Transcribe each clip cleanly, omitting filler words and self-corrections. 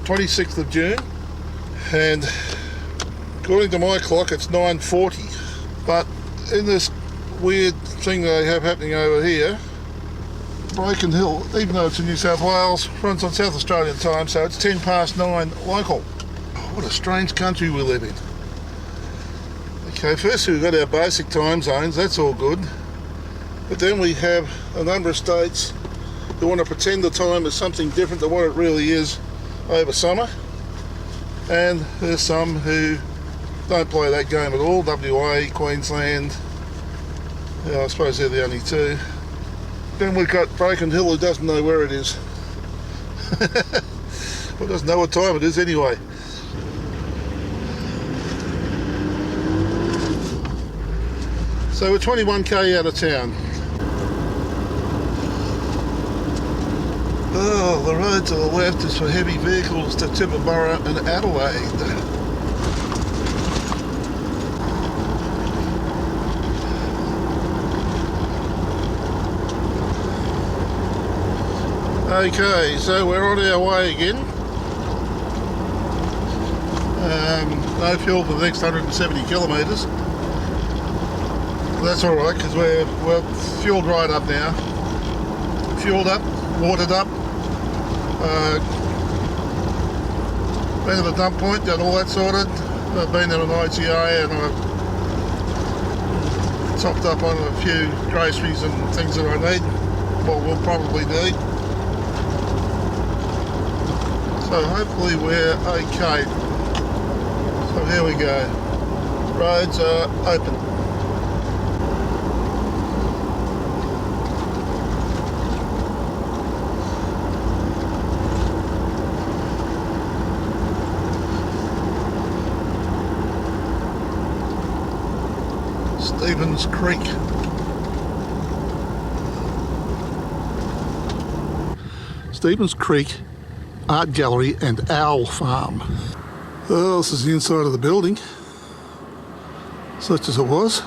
26th of June, and according to my clock it's 9:40. But in this weird thing they have happening over here, Broken Hill, even though it's in New South Wales, runs on South Australian time, so it's 9 local. What a strange country we live in. Okay, first we've got our basic time zones, that's all good. But then we have a number of states who want to pretend the time is something different than what it really is over summer. And there's some who don't play that game at all. WA, Queensland, yeah, I suppose they're the only two. Then we've got Broken Hill who doesn't know where it is. Well, doesn't know what time it is anyway. So we're 21k out of town. Oh, the road to the left is for heavy vehicles to Tibooburra and Adelaide. Okay, so we're on our way again. No fuel for the next 170 kilometres. That's alright, because we're fueled right up now. Fueled up, watered up. Been to the dump point, got all that sorted. I've been at an IGA and I've topped up on a few groceries and things that I need. Well, we'll probably need. So hopefully we're okay. So here we go. Roads are open. Stevens Creek. Stevens Creek Art Gallery and Owl Farm. Oh, this is the inside of the building, such as it was.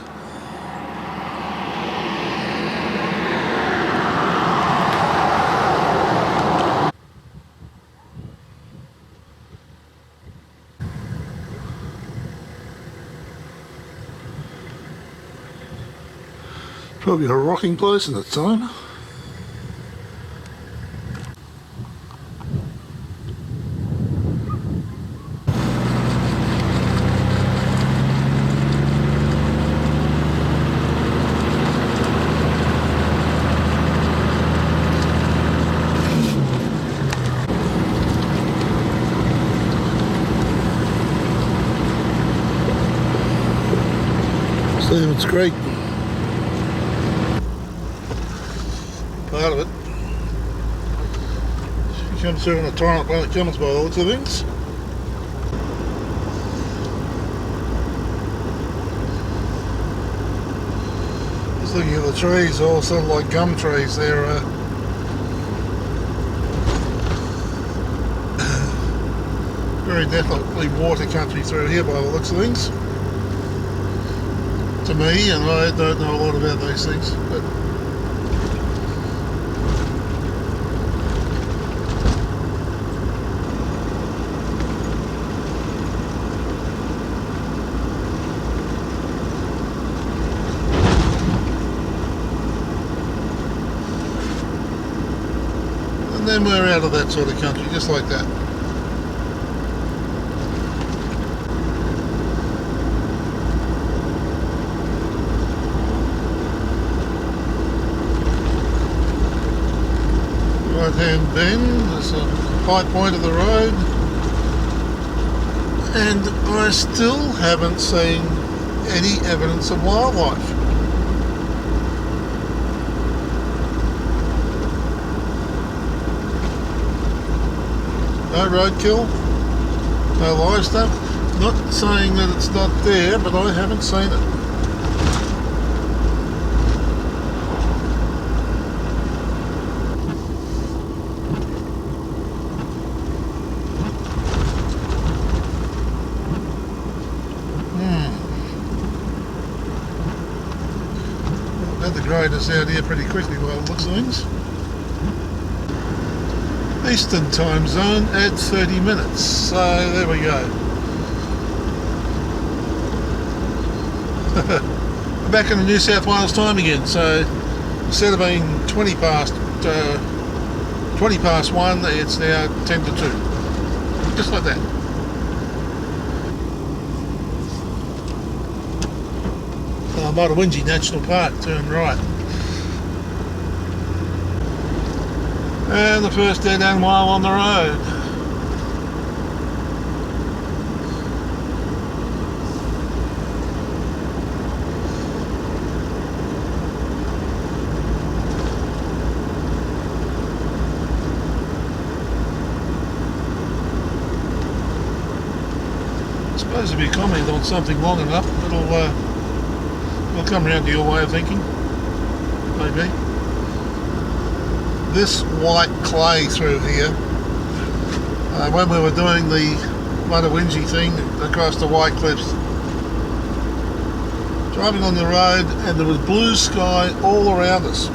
Probably a rocking place in its time. Stevens Creek. Part of it. She comes through on a torrent when it comes by the looks of things. Just looking at the trees, all sort of like gum trees. They're very definitely water country through here by the looks of things. To me, and I don't know a lot about these things, but and then we're out of that sort of country, just like that. Right-hand bend, there's a high point of the road, and I still haven't seen any evidence of wildlife. No roadkill, no livestock. Not saying that it's not there, but I haven't seen it. Had the graders out here pretty quickly by the looks of things. Eastern time zone at 30 minutes. So there we go. We're back in the New South Wales time again. So instead of being 20 past 1, it's now 10 to 2. Just like that. Milparinka National Park, turn right. And the first dead end mile on the road. I suppose if you comment on something long enough, it'll come around to your way of thinking, maybe. This white clay through here, when we were doing the Milparinka thing across the White Cliffs, driving on the road, and there was blue sky all around us,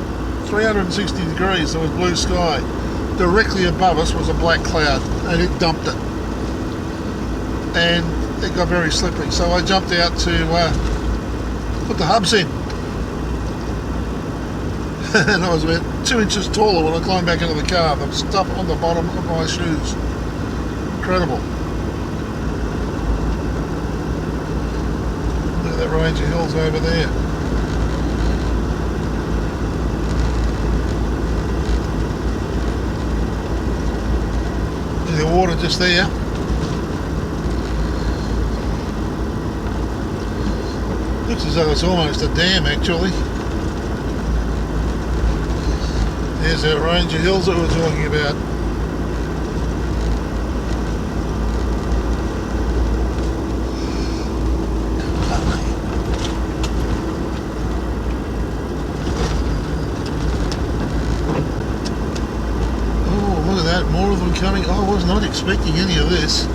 360 degrees, there was blue sky. Directly above us was a black cloud, and it dumped it, and it got very slippery, so I jumped out to put the hubs in. And I was about 2 inches taller when I climbed back into the car. The stuff on the bottom of my shoes. Incredible. Look at that range of hills over there. There's the water just there. Looks as though it's almost a dam actually. There's that range of hills that we're talking about. Oh, look at that, more of them coming. I was not expecting any of this.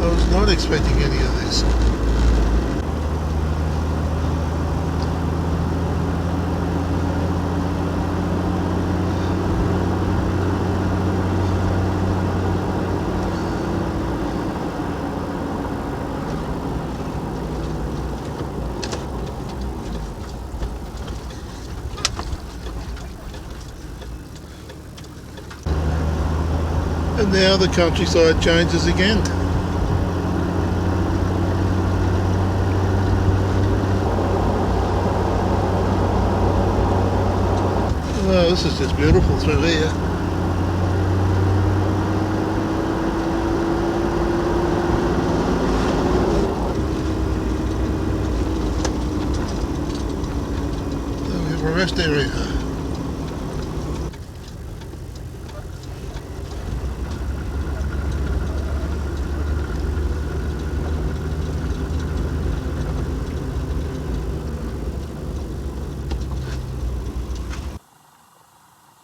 I was not expecting any of this. And now the countryside changes again. Oh, this is just beautiful through here. So we have a rest area.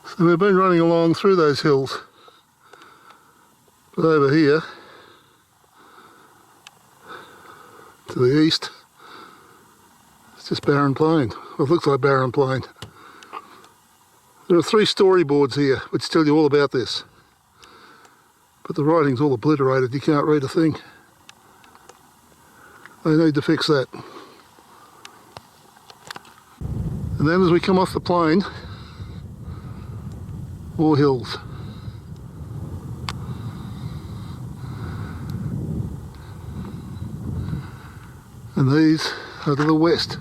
So we've been running along through those hills, but over here to the east it's just barren plain. Well, it looks like barren plain. There are 3 storyboards here which tell you all about this, but the writing's all obliterated, you can't read a thing. They need to fix that. And then as we come off the plain, more hills. And these are to the west.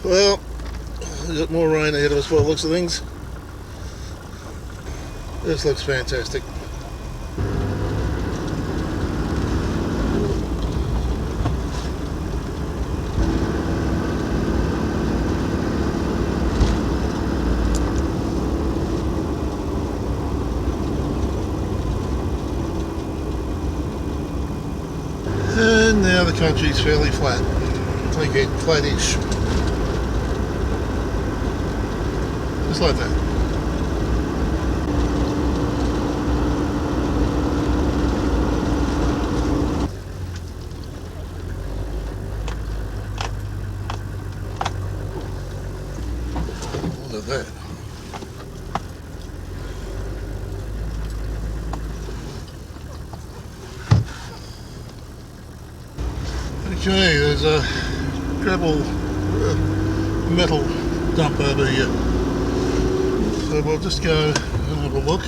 Well, we've got more rain ahead of us by the looks of things. This looks fantastic. country's fairly flat. Again, flattish. Just like that. Look at that. Okay, there's a gravel metal dump over here. So we'll just go and have a look.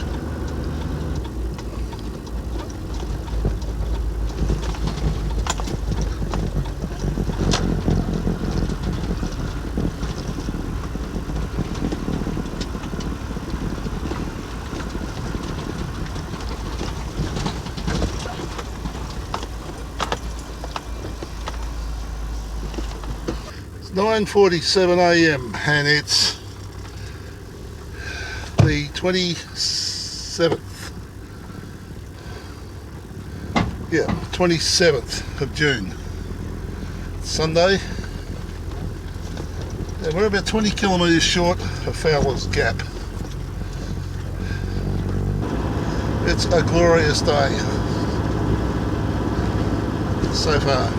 It's 9:47 AM and it's the 27th. Yeah, 27th of June. Sunday. And we're about 20 kilometres short of Fowler's Gap. It's a glorious day so far.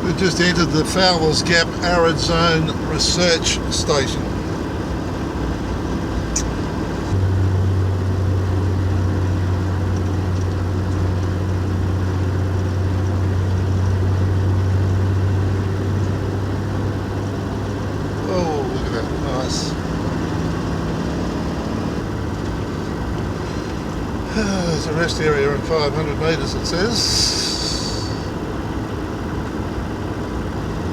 We've just entered the Fowler's Gap Arid Zone Research Station. Oh, look at that, nice. There's a rest area at 500 metres, it says.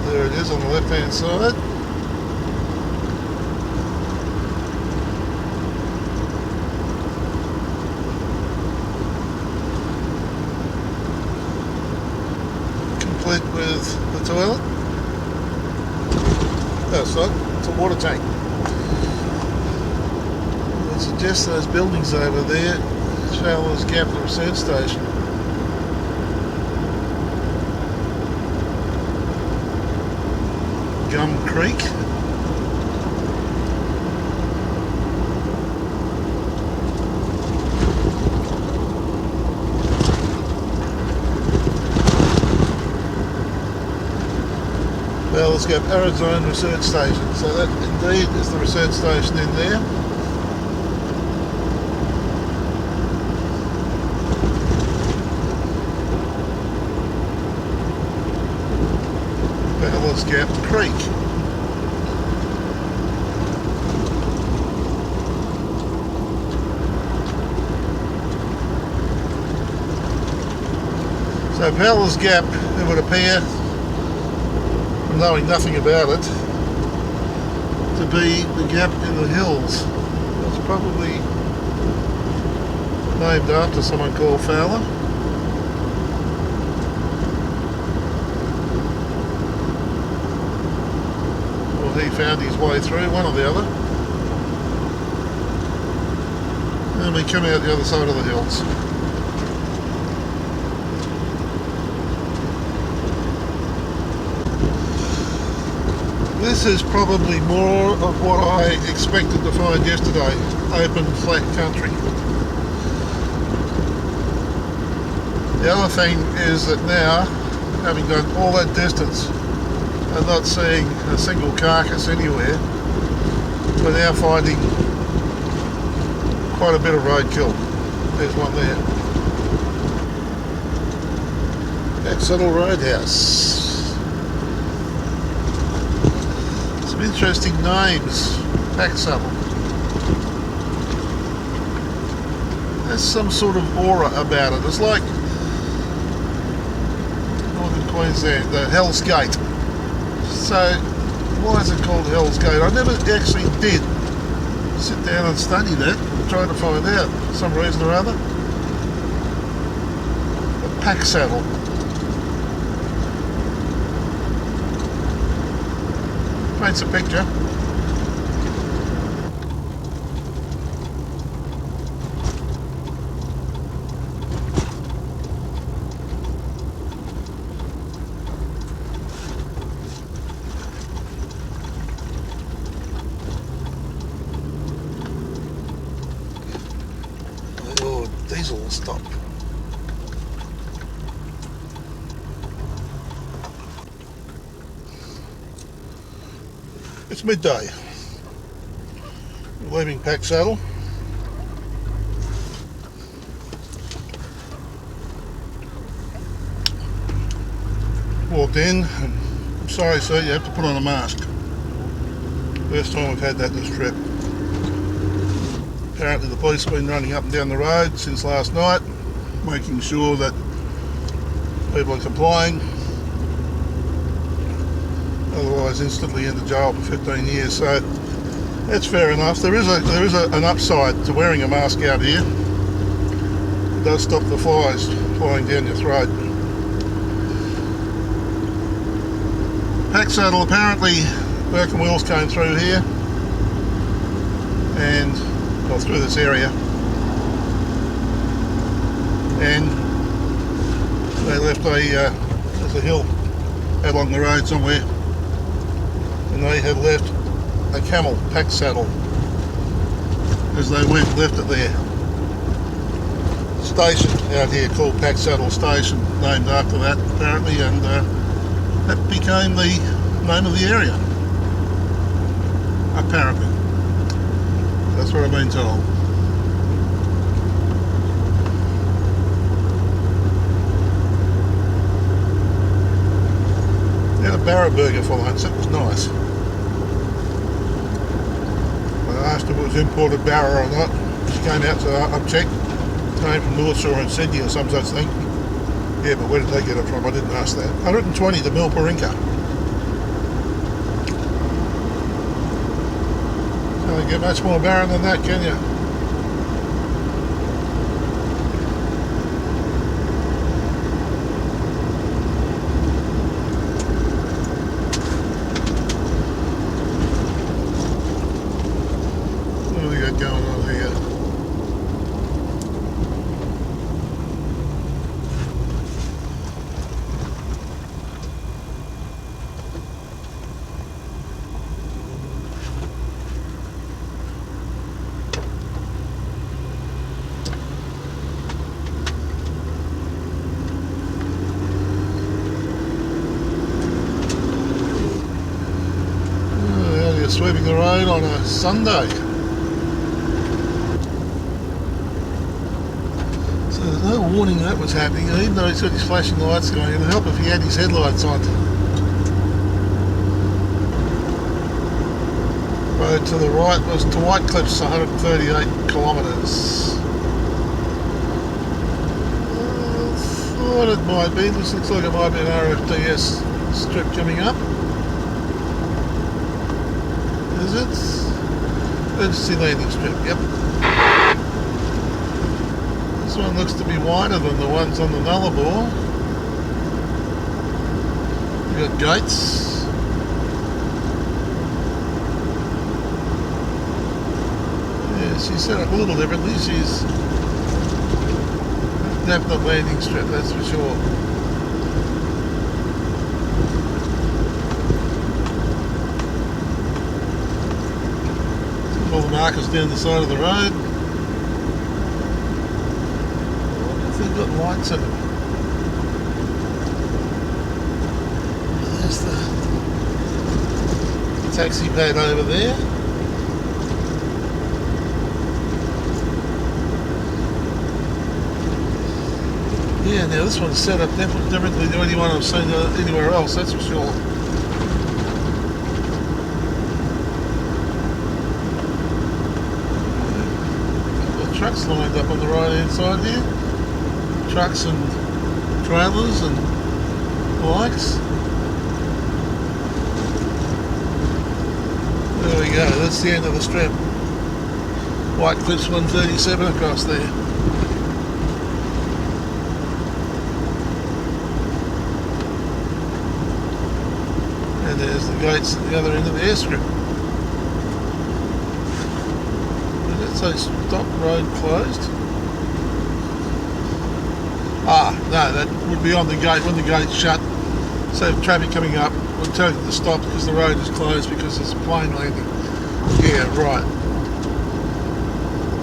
There it is on the left hand side. Complete with the toilet. That's right, it's a water tank. It suggests those buildings over there, Fowler's Gap Research Station. Gum Creek. Fowler's Gap Arid Zone Research Station. So that indeed is the research station in there. Fowler's Gap Creek. So Fowler's Gap, it would appear, from knowing nothing about it, to be the gap in the hills. It's probably named after someone called Fowler. He found his way through, one or the other. And we come out the other side of the hills. This is probably more of what I expected to find yesterday, open flat country. The other thing is that now, having done all that distance, and not seeing a single carcass anywhere, we're now finding quite a bit of roadkill. There's one there. Packsaddle Roadhouse. Some interesting names. Packsaddle. There's some sort of aura about it. It's like Northern Queensland, the Hell's Gate. So, why is it called Hell's Gate? I never actually did sit down and study that and try to find out for some reason or other. A Packsaddle. Paints a picture. stop. It's midday. We're leaving Packsaddle. Walked in, and I'm sorry sir, you have to put on a mask. First time we've had that this trip. Apparently the police have been running up and down the road since last night, making sure that people are complying. Otherwise instantly into jail for 15 years. So that's fair enough. There is an upside to wearing a mask out here. It does stop the flies flying down your throat. Packsaddle, apparently Burke Wheels came through here and through this area, and they left there's a hill along the road somewhere, and they had left a camel Packsaddle as they went, left it there. Station out here called Packsaddle Station, named after that apparently, and that became the name of the area, apparently. That's what I've been told. I had a Barra burger for lunch, that was nice. I asked if it was imported Barra or not. She came out to check. It came from North Shore in Sydney or some such thing. Yeah, but where did they get it from? I didn't ask that. 120 the Milparinka. Can't get much more barren than that, can you? What do we got going on here? Sweeping the road on a Sunday. So there's no warning that was happening, even though he's got his flashing lights going. It would help if he had his headlights on. Road to the right was to White Cliffs, 138 kilometres. Thought it might be. This looks like it might be an RFDS strip coming up. Is it? Emergency landing strip, yep. This one looks to be wider than the ones on the Nullarbor. We've got gates. Yeah, she's set up a little differently. She's a definite landing strip, that's for sure. All the markers down the side of the road. They've got lights in them. There's the taxi pad over there. Yeah, now this one's set up differently to anyone I've seen anywhere else, that's for sure. Trucks lined up on the right hand side here. Trucks and trailers and the likes. There we go, that's the end of the strip. White Cliffs 137 across there. And there's the gates at the other end of the airstrip. So stop road closed. Ah, no, that would be on the gate when the gate's shut. So traffic coming up will tell you to stop because the road is closed because there's a plane landing. Yeah, right.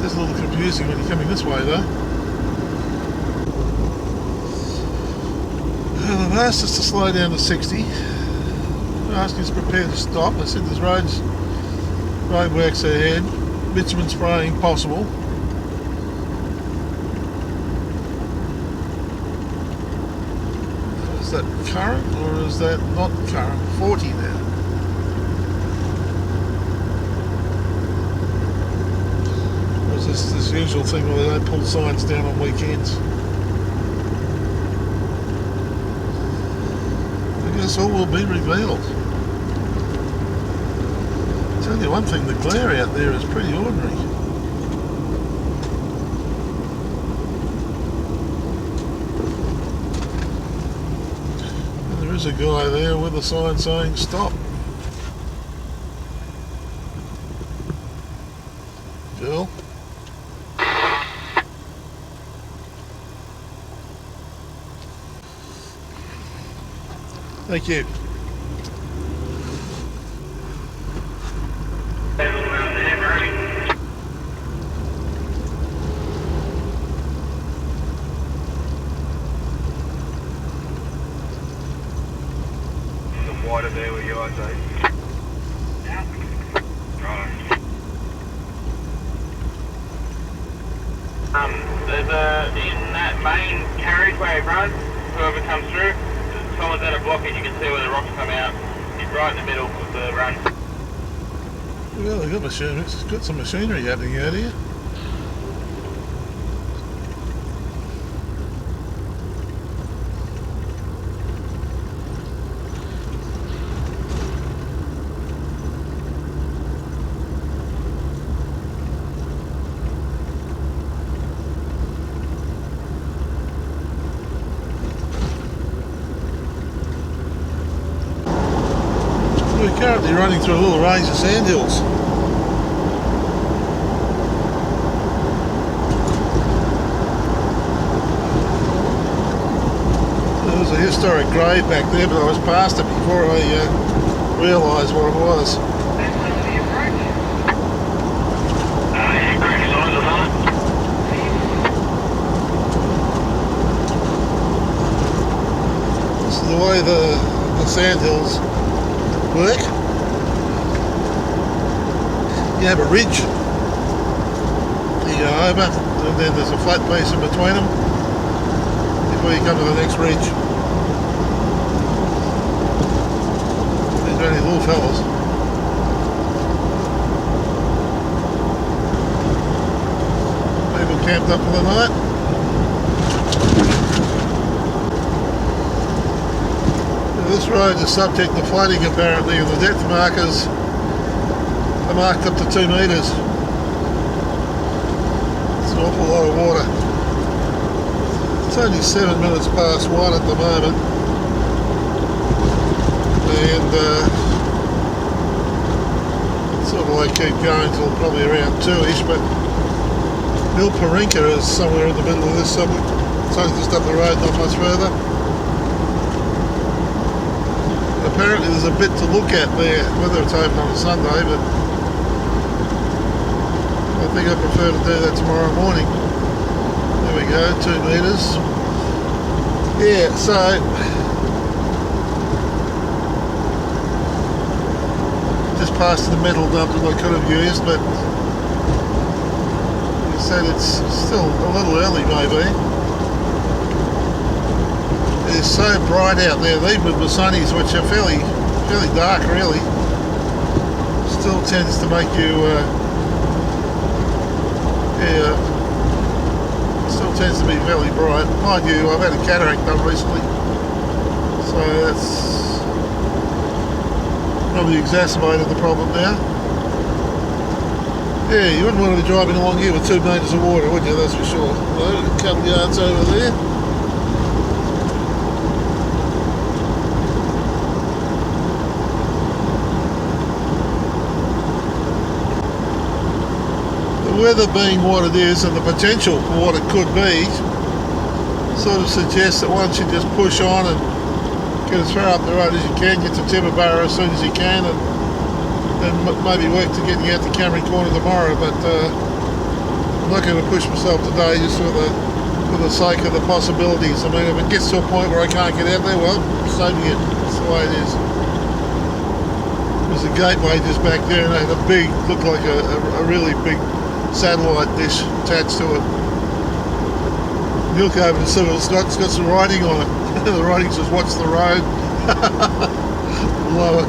It's a little confusing when you're coming this way though. asked us to slow down to 60. They're asking us to prepare to stop. I said there's roadworks ahead, bitumen spraying possible. Is that current or is that not current? 40 now. Or is this usual thing where they don't pull signs down on weekends? I guess all will be revealed. I'll tell you one thing, the glare out there is pretty ordinary. There's a guy there with a sign saying stop. Girl. Thank you. Water there with your eyes, eh? Yeah. Right. There's in that main carriageway, bro, whoever comes through, someone's at a blockage, you can see where the rocks come out. He's right in the middle of the run. Well, they've got some machinery happening out here. We're currently running through a little range of sandhills. There was a historic grave back there, but I was past it before I realised what it was. This is the way the sandhills work. You have a ridge, you go over, and then there's a flat piece in between them before you come to the next ridge. These are only little fellas. People camped up for the night. This road is subject to flooding apparently, and the depth markers are marked up to 2 metres. It's an awful lot of water. It's only 7 minutes past 1 at the moment, and sort of like keep going till probably around 2ish, but Milparinka is somewhere in the middle of this. It's only just up the road, not much further. Apparently there's a bit to look at there, whether it's open on a Sunday, but I think I prefer to do that tomorrow morning. There we go, 2 metres. Yeah, so just past the metal dump that I could have used, but you said it's still a little early maybe. It's so bright out there, even with the sunnies, which are fairly dark really, still tends to make you still tends to be fairly bright. Mind you, I've had a cataract done recently, so that's probably exacerbated the problem now. Yeah, you wouldn't want to be driving along here with 2 metres of water, would you? That's for sure. Well, a couple of yards over there. Weather being what it is and the potential for what it could be sort of suggests that one should just push on and get as far up the road as you can, get to Tibooburra as soon as you can, and maybe work to getting out to Cameron Corner tomorrow. But I'm not going to push myself today just for the for the sake of the possibilities. I mean, if it gets to a point where I can't get out there, well, so be it. That's the way it is. There's a gateway just back there, and they had a big, looked like a really big satellite dish attached to it. You look over and see what it's got some writing on it. The writing says, "Watch the road." Love it.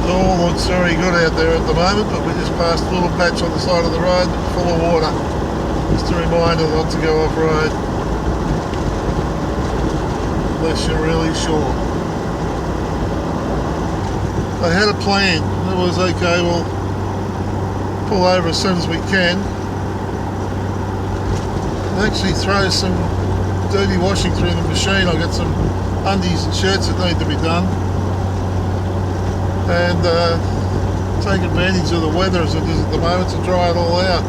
It all looks very good out there at the moment, but we just passed a little patch on the side of the road full of water. Just a reminder not to go off-road unless you're really sure. I had a plan. It was okay, we'll pull over as soon as we can. And actually throw some dirty washing through the machine. I've got some undies and shirts that need to be done. And take advantage of the weather as it is at the moment to dry it all out.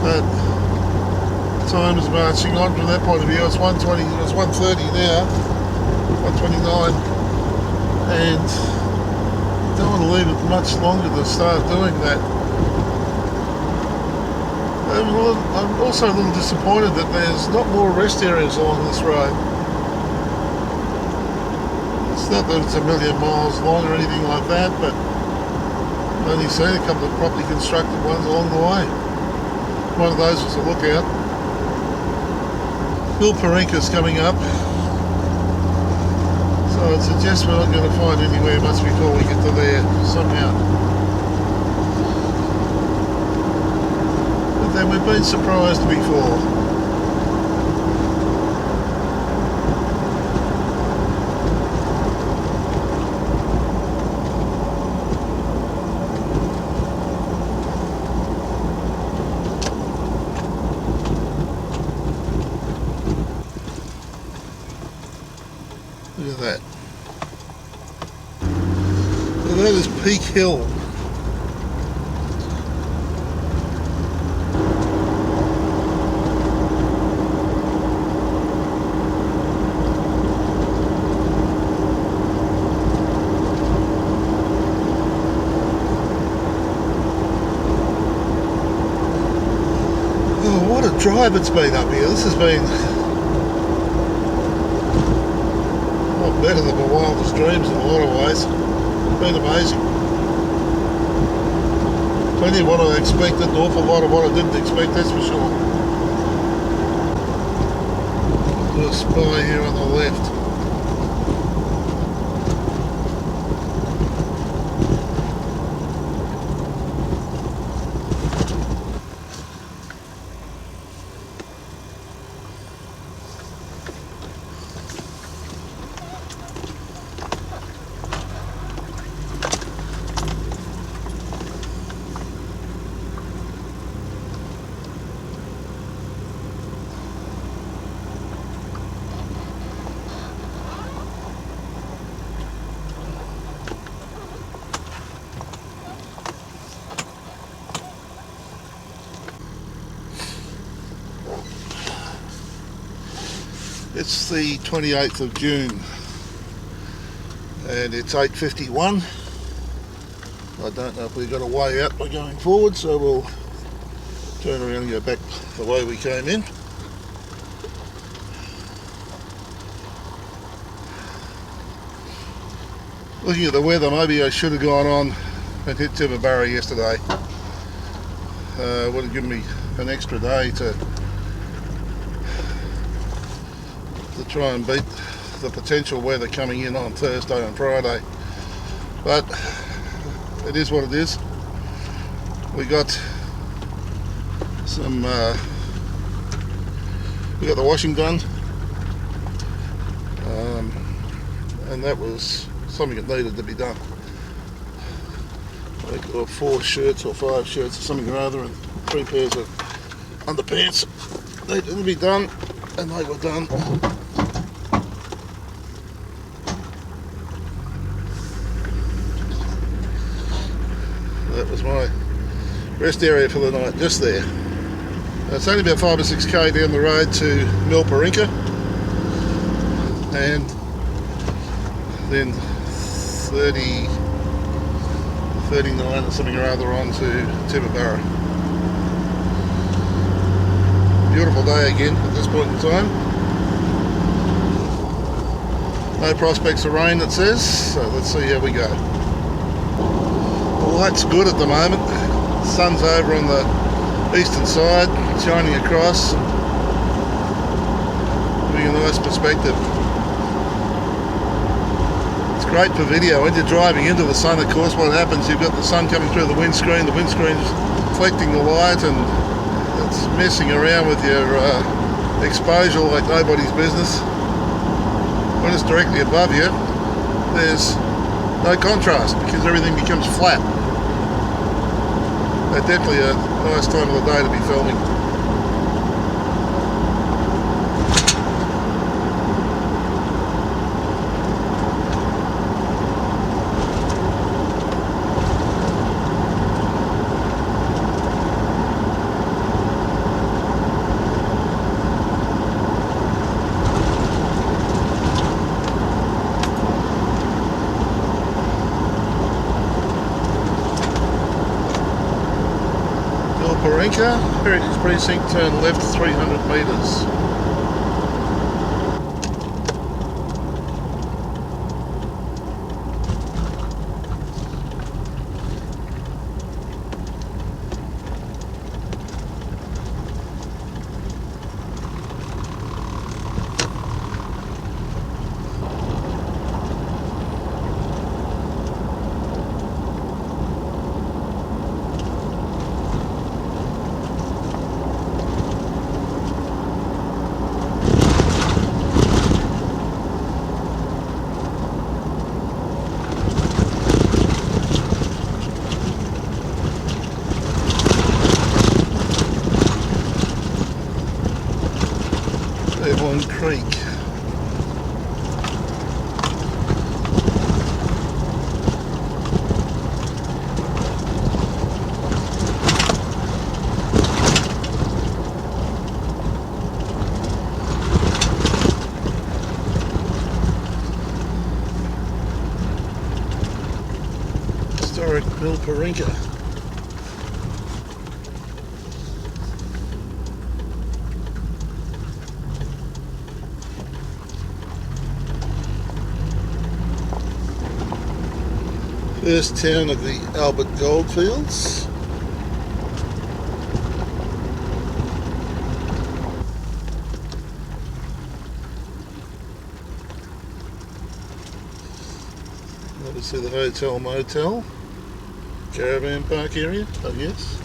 But time is marching on from that point of view. It's 1:20, it's 1:30 now, 1:29, and don't want to leave it much longer to start doing that. I'm also a little disappointed that there's not more rest areas along this road. It's not that it's a million miles long or anything like that, but I've only seen a couple of properly constructed ones along the way. One of those was a lookout. Milparinka's coming up, so it suggests we're not going to find anywhere much before we get to there somehow. But then we've been surprised before. Look at that. So that is Peak Hill. Oh, what a drive it's been up here. This has been better than my wildest dreams in a lot of ways. It's been amazing. Plenty of what I expected, an awful lot of what I didn't expect, that's for sure. Do a spy here on the left. It's the 28th of June and it's 8:51. I don't know if we've got a way out by going forward, so we'll turn around and go back the way we came in. Looking at the weather, maybe I should have gone on and hit Tibooburra yesterday. Would have given me an extra day to try and beat the potential weather coming in on Thursday and Friday, but it is what it is. We got some we got the washing done, and that was something that needed to be done. I think there were 4 shirts or 5 shirts or something or other, and 3 pairs of underpants needed to be done, and they were done. That was my rest area for the night, just there. It's only about 5 or 6k down the road to Milparinka, and then 39 or something or other on to Tibooburra. Beautiful day again at this point in time. No prospects of rain, it says, so let's see how we go. The light's good at the moment. The sun's over on the eastern side, shining across, giving a nice perspective. It's great for video. When you're driving into the sun, of course, what happens, you've got the sun coming through the windscreen's reflecting the light, and it's messing around with your exposure like nobody's business. When it's directly above you, there's no contrast because everything becomes flat. So definitely a nice time of the day to be filming. Milparinka, Heritage Precinct, turn left 300 metres. Creek. Historic Milparinka. First town of the Albert Goldfields. Obviously the hotel motel, caravan park area, I guess.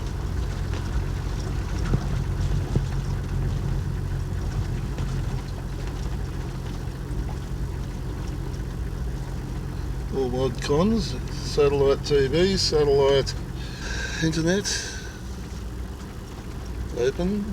All mod cons, satellite TV, satellite internet, open.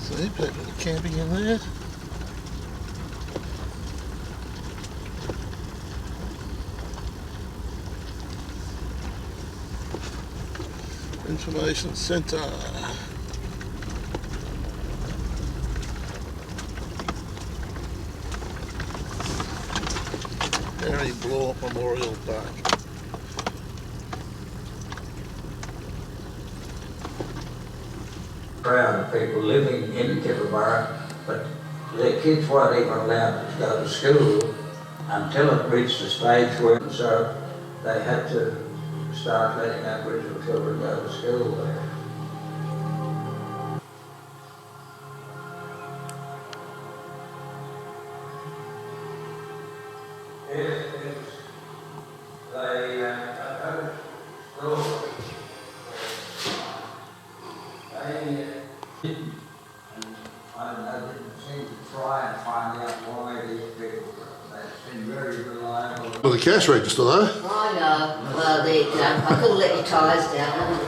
See, people are camping in there. Information Centre. Harry Blore Memorial Park. Crowd of people living in Tibooburra, but their kids weren't even allowed to go to school until it reached a stage where, so they had to start letting Aboriginal children go to school there. Well, the cash register though. I know. Well, there you go. I couldn't let your tyres down.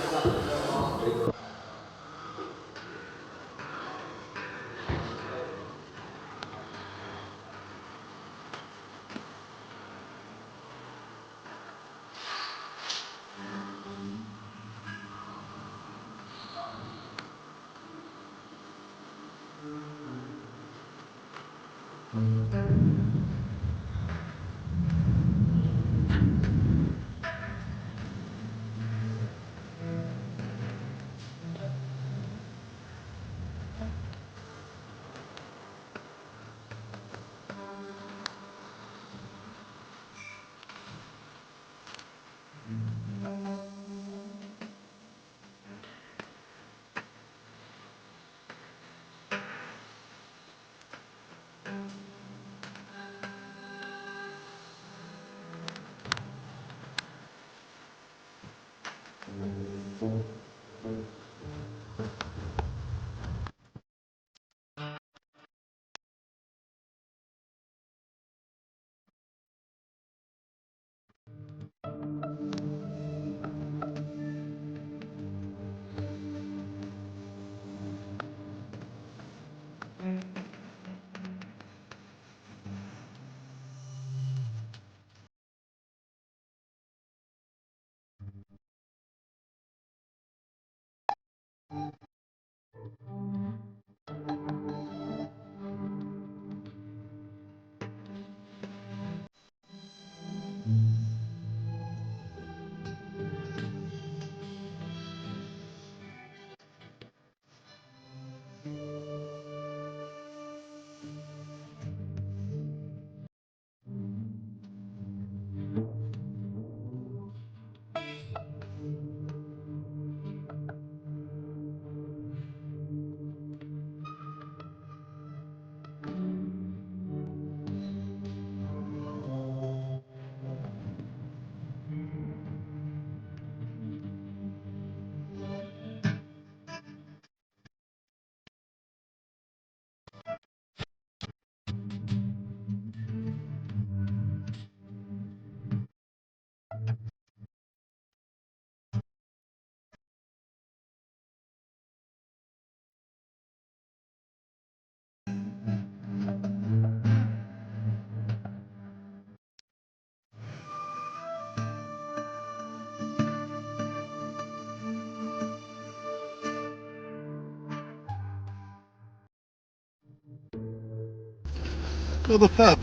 Well, the pub.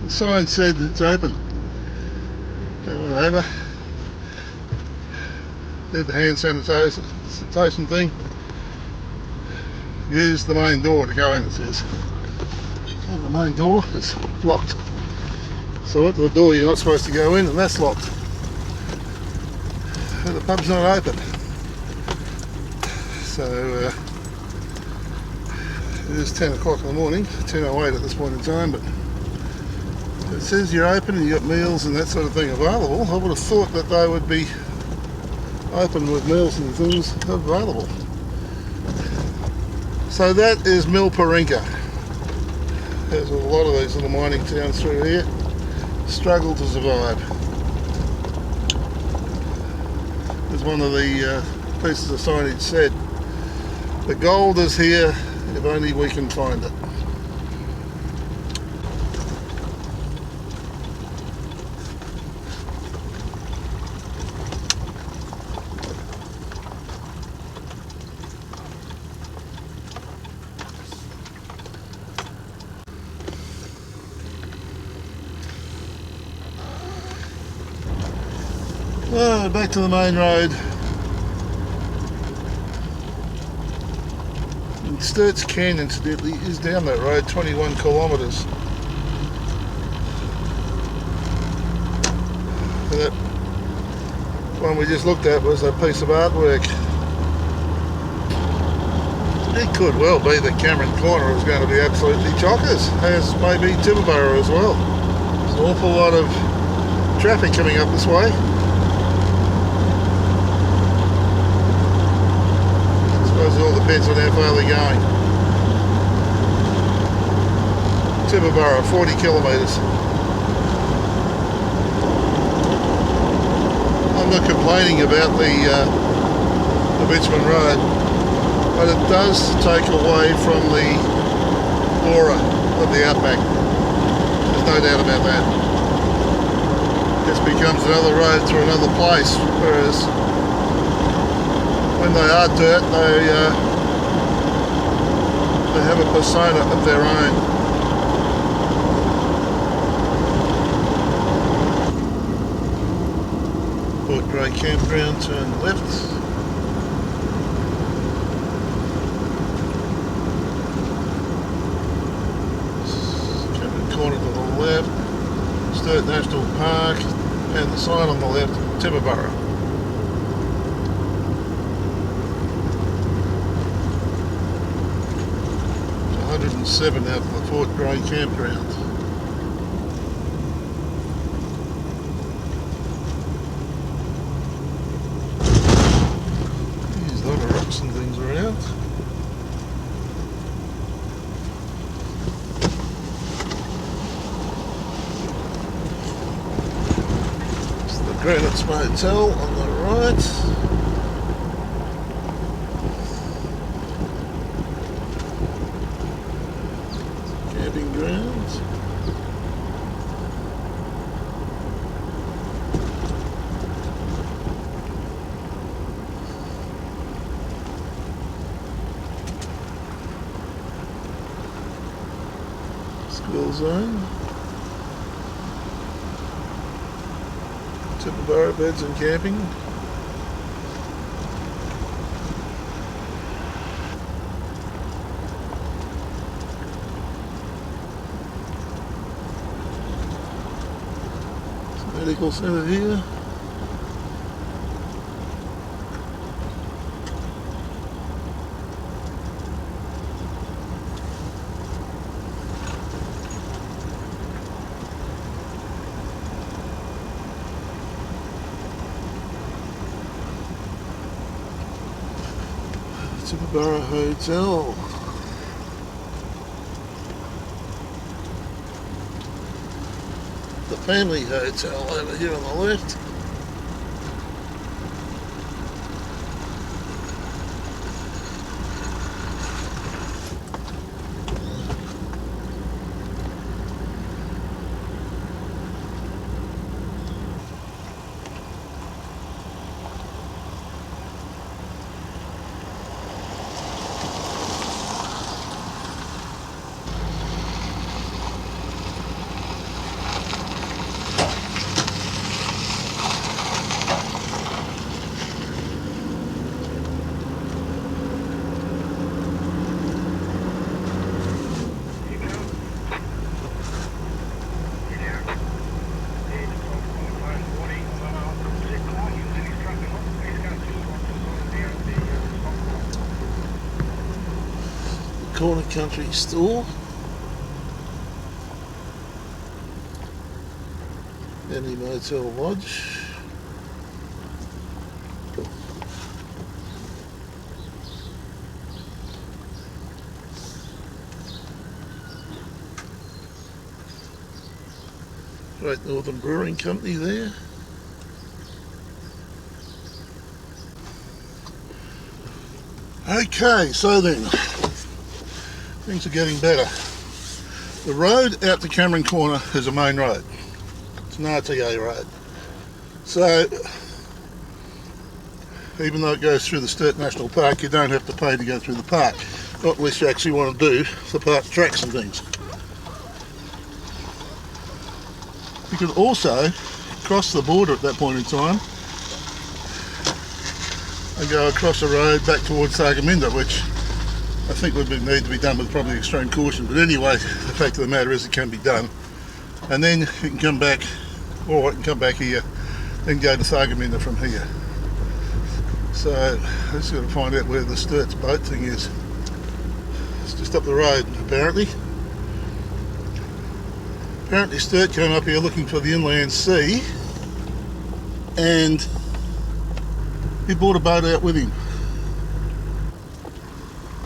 The sign said it's open. Go on over. Did the hand sanitation thing. Use the main door to go in, it says. And the main door is locked. So at the door you're not supposed to go in, and that's locked. And the pub's not open. So it is 10 o'clock in the morning, 10:08 at this point in time, but it says you're open and you've got meals and that sort of thing available. I would have thought that they would be open with meals and things available. So that is Milparinka. There's a lot of these little mining towns through here. Struggle to survive. As one of the pieces of signage said, the gold is here if only we can find it. Well, back to the main road. And Sturt's Canyon, incidentally, is down that road, 21 kilometres. And that one we just looked at was a piece of artwork. It could well be that Cameron Corner is going to be absolutely chockers, as maybe Tibooburra as well. There's an awful lot of traffic coming up this way. I suppose it all depends on how far they're going. Tibooburra, 40 kilometres. I'm not complaining about the Richmond Road, but it does take away from the aura of the outback. There's no doubt about that. It just becomes another road to another place, whereas when they are dirt, they have a persona of their own. Tibooburra campground, turn left. Corner to the left, Sturt National Park, and the sign on the left, Tibooburra. It's 107 out of the Fort Grey campground. There's a lot of rocks and things around. Granite's Motel on the right. Camping grounds. School zone. Tibooburra beds and camping. Medical centre here. Tibooburra Hotel. The family hotel over here on the left. Corner Country Store. Any Motel Lodge. Great Northern Brewing Company there. Okay, so then, things are getting better. The road out to Cameron Corner is a main road. It's an RTA road. So, even though it goes through the Sturt National Park, you don't have to pay to go through the park. Not unless you actually want to do the park tracks and things. You could also cross the border at that point in time and go across the road back towards Sargaminda, which I think would need to be done with probably extreme caution. But anyway, the fact of the matter is it can be done. And then you can come back, or you can come back here, then go to Sargaminda from here. So I just got to find out where the Sturt's boat thing is. It's just up the road, apparently. Apparently Sturt came up here looking for the inland sea, and he brought a boat out with him.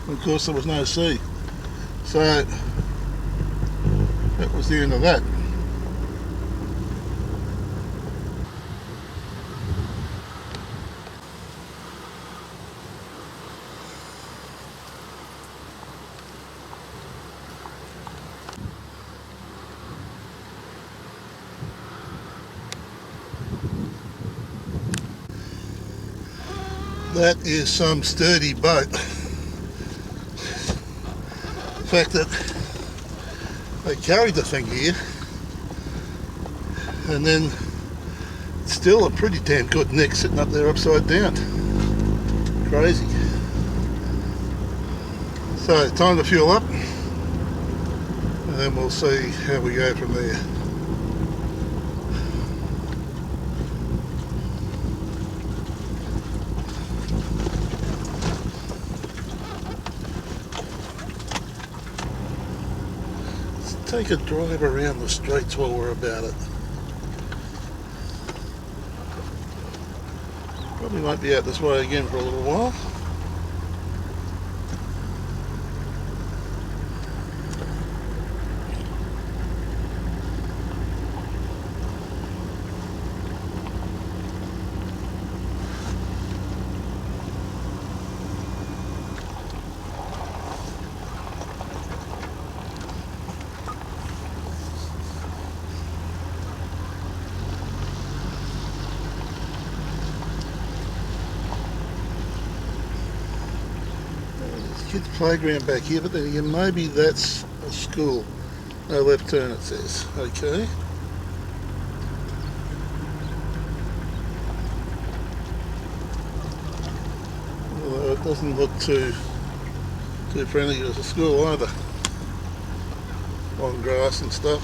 And of course there was no sea. So that was the end of that. That is some sturdy boat. The fact that they carried the thing here and then Still a pretty damn good neck sitting up there upside down. Crazy. So time to fuel up, and then we'll see how we go from there. Let's take a drive around the streets while we're about it. Probably won't be out this way again for a little while. Kids' playground back here, but then again, maybe that's a school. No left turn, it says. Okay. Although it doesn't look too friendly as a school either. On grass and stuff.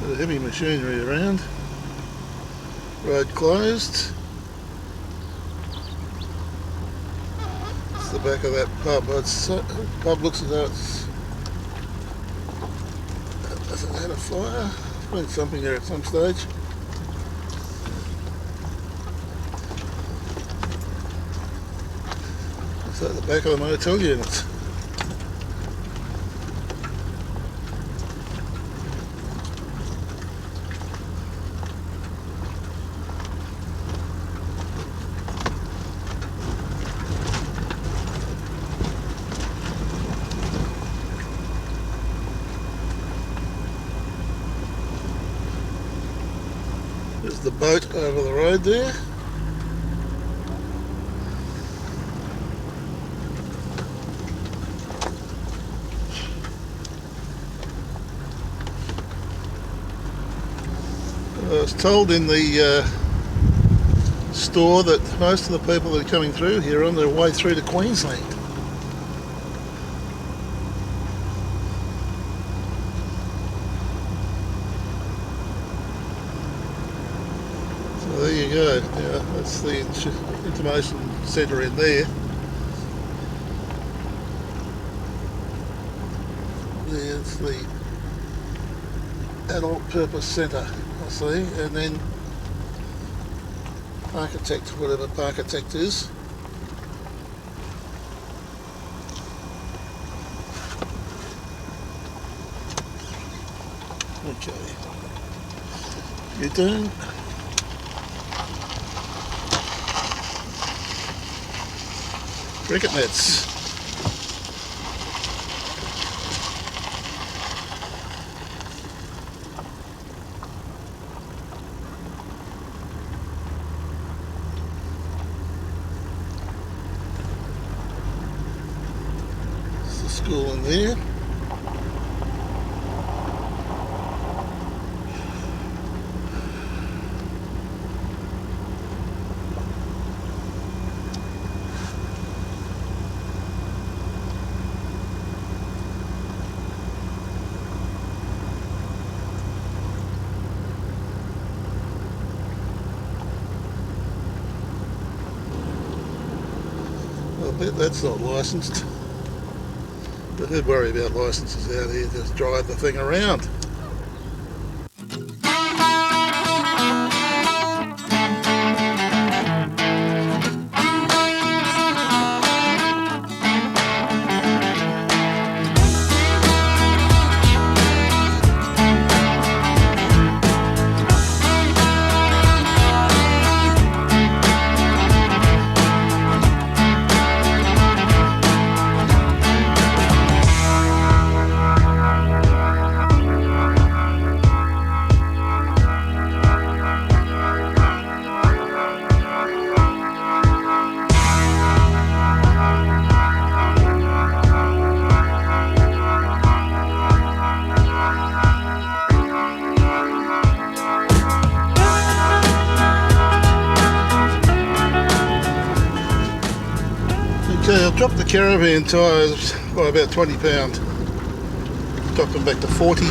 Bit of heavy machinery around. Road closed. It's the back of that pub. Pub looks as though it's hasn't had a fire. There's been something there at some stage. It's at the back of the motel units. There's the boat over the road there. I was told in the store that most of the people that are coming through here are on their way through to Queensland. So there you go. Yeah, that's the information centre in there. There's the adult purpose centre, I see, and then architect, whatever architect is. Okay. You done? Cricket nets. There's the school in there. I bet that's not licensed. But who'd worry about licenses out here? Just drive the thing around. Okay, I'll drop the caravan tyres by about 20 pounds. Drop them back to 40.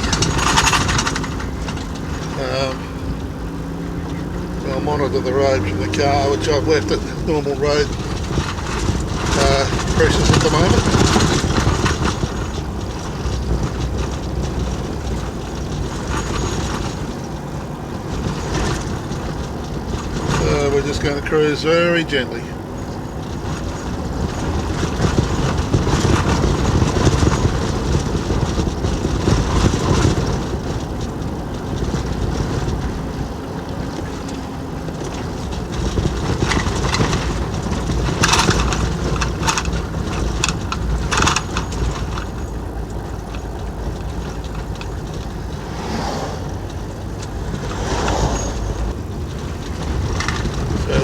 I'll monitor the road from the car, which I've left at normal road pressures at the moment. So we're just going to cruise very gently.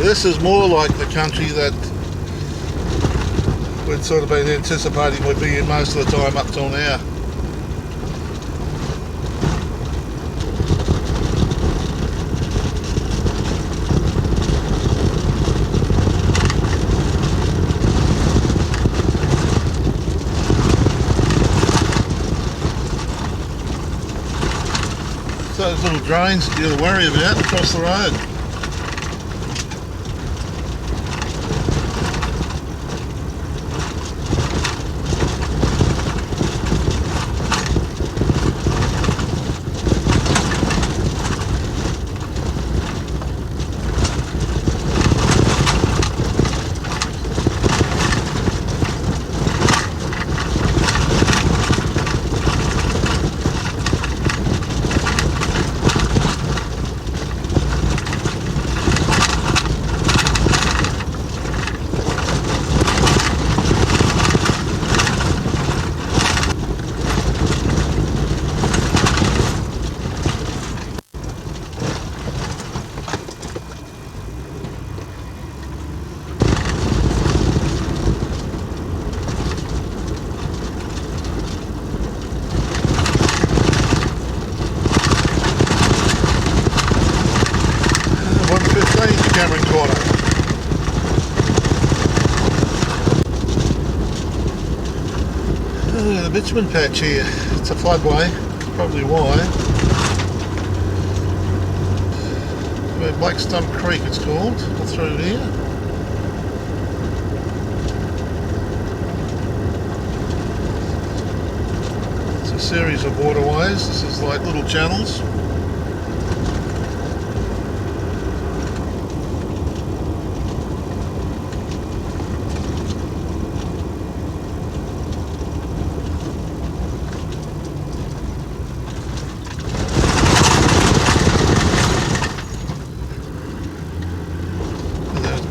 This is more like the country that we'd sort of been anticipating we'd be in most of the time up till now. So those little drains that you got to worry about across the road. The bitumen patch here, it's a floodway, probably why. Black Stump Creek it's called, through here. It's a series of waterways, this is like little channels.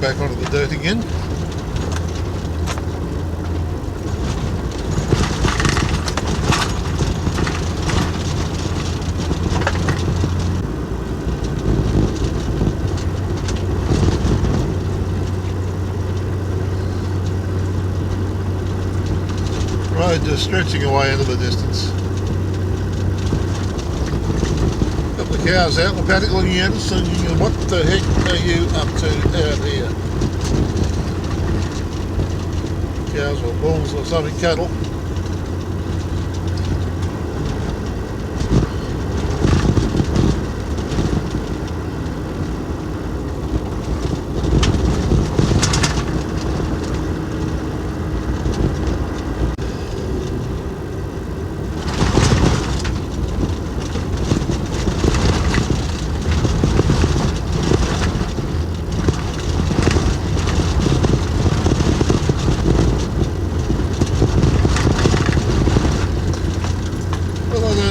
Back onto the dirt again. Road just stretching away into the distance. Got the cows out in the paddock looking at us thinking, what the heck are you up to out here? Cows or bulls or something, cattle.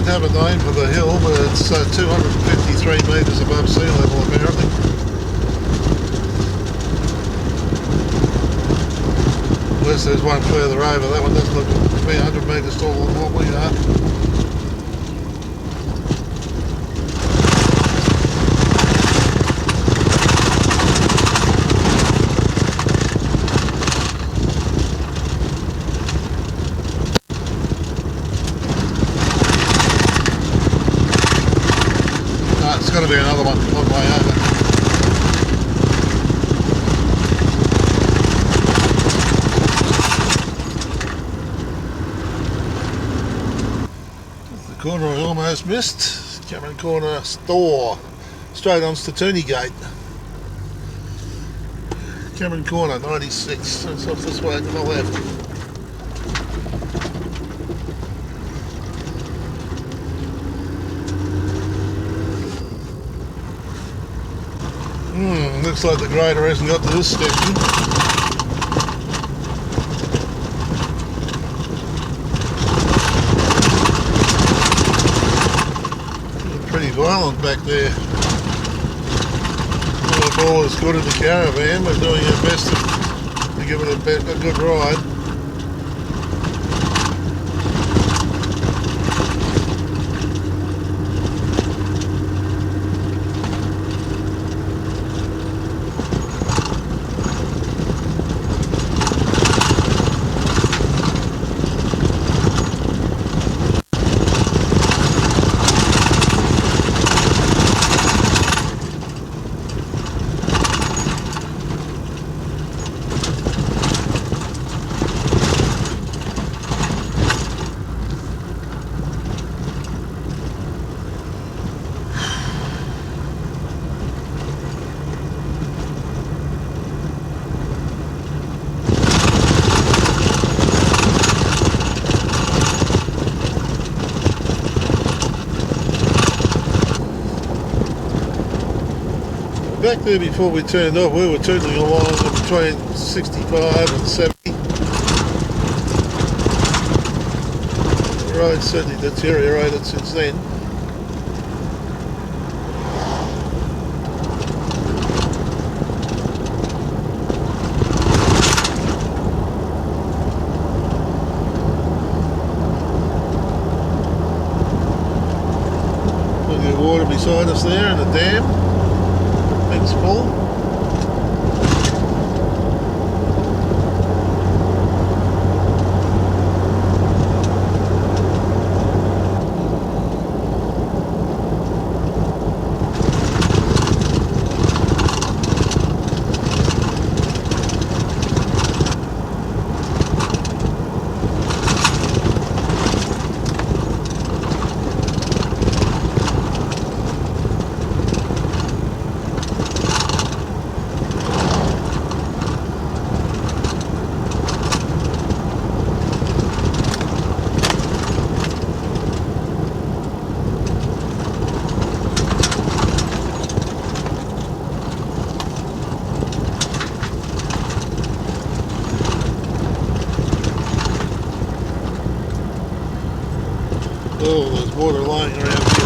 Have a name for the hill, but it's 253 metres above sea level apparently. Unless there's one further over, that one doesn't look to be 100 metres taller than what we are. It's got to be another one a long way over. Corner I almost missed. Cameron Corner store. Straight on Statuni Gate. Cameron Corner 96. It's off this way to the left. Looks like the grader hasn't got to this section. Pretty violent back there. Not all as good as the caravan. We're doing our best to give it a good ride. Back there before we turned off, we were tootling along between 65 and 70. The road's certainly deteriorated since then. Plenty of water beside us there in the dam. It's full. Oh, there's water lying around here.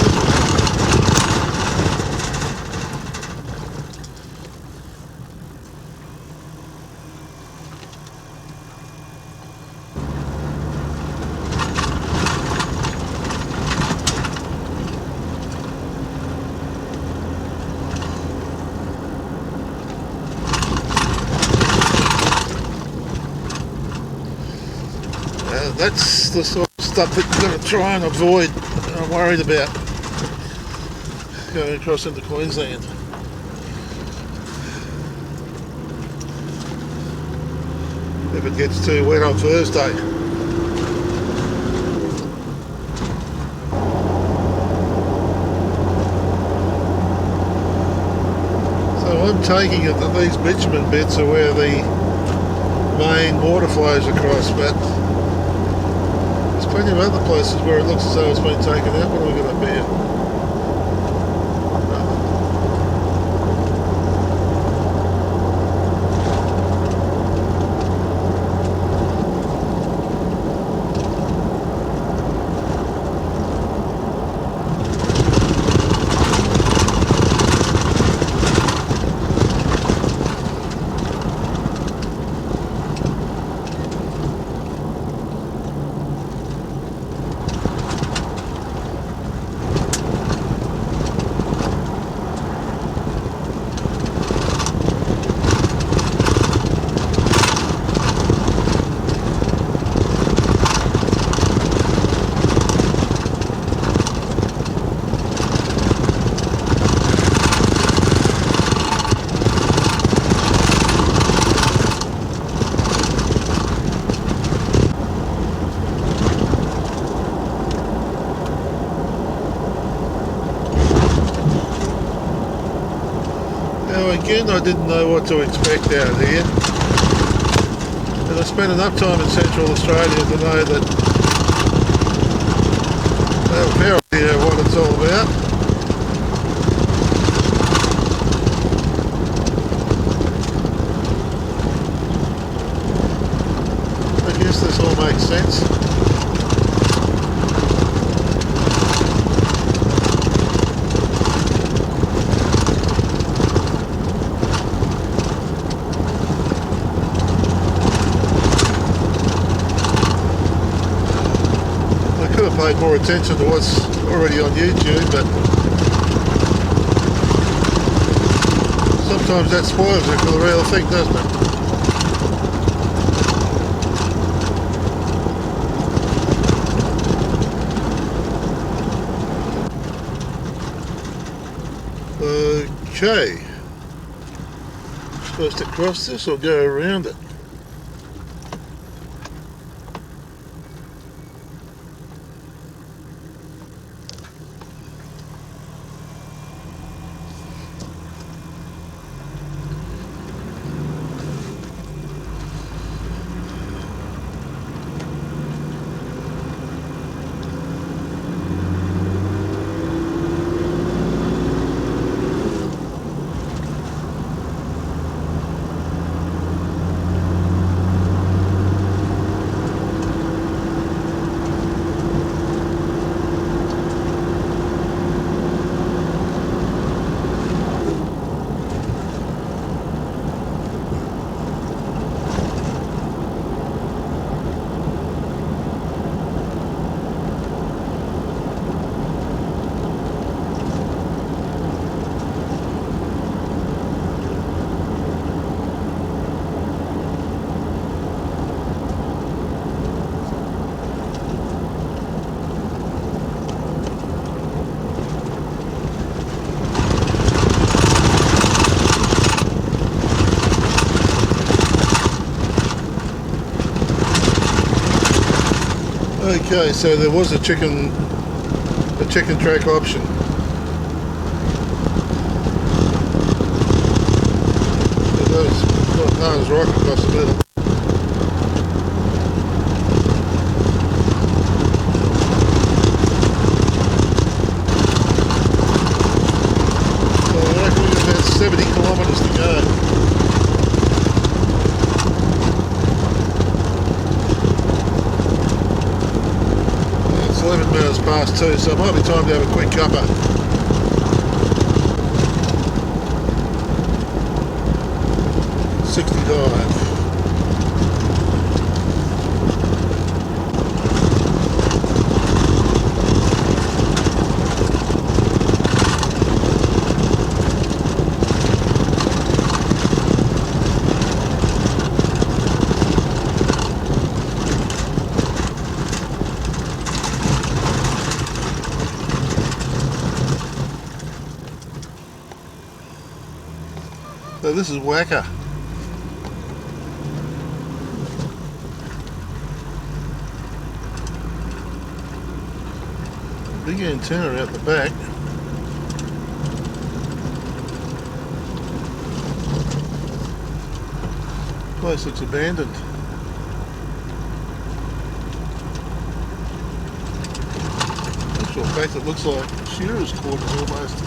That's the sort of stuff that you're going to try and avoid. I'm worried about going across into Queensland. If it gets too wet on Thursday. So I'm taking it that these bitumen bits are where the main water flows across, but plenty of other places where it looks as though it's been taken out. What are we got up here? and I didn't know what to expect out here. And I spent enough time in Central Australia to know that I have a fair idea of what it's all about. I guess this all makes sense. Paid more attention to what's already on YouTube, but sometimes that spoils it for the real thing, doesn't it? Okay, supposed to cross this or go around it? Okay, so there was a chicken track option. So those got Narns Rock across the middle. So I reckon we've got about 70 kilometres to go. It's 11 minutes past 2, so it might be time to have a quick cuppa. $65. So this is Waka. Big antenna out the back. Place looks abandoned. In actual fact, it looks like shearer's quarters almost.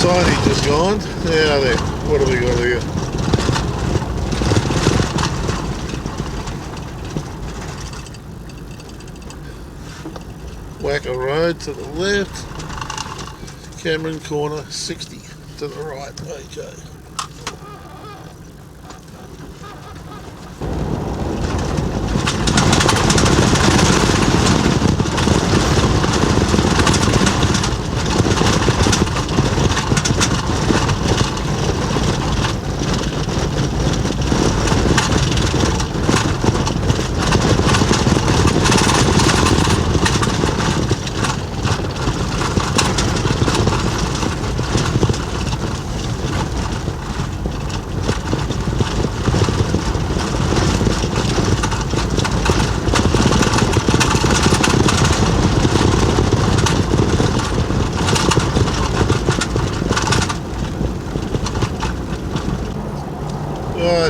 Signage is gone. Now then, what have we got here? Waka Road to the left, Cameron Corner 60 to the right. Okay.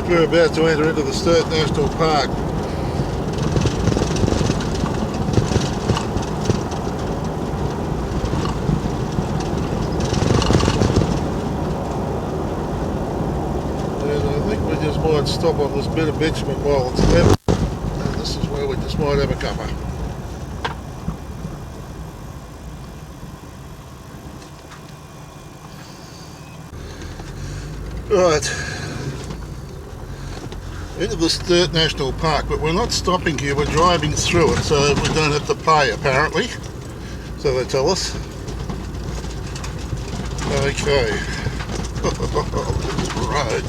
We're about to enter into the Sturt National Park. And I think we just might stop on this bit of bitumen while it's level. And this is where we just might have a cuppa. Right, into the Sturt National Park, but we're not stopping here, we're driving through it, so we don't have to pay apparently, so they tell us. Okay, right.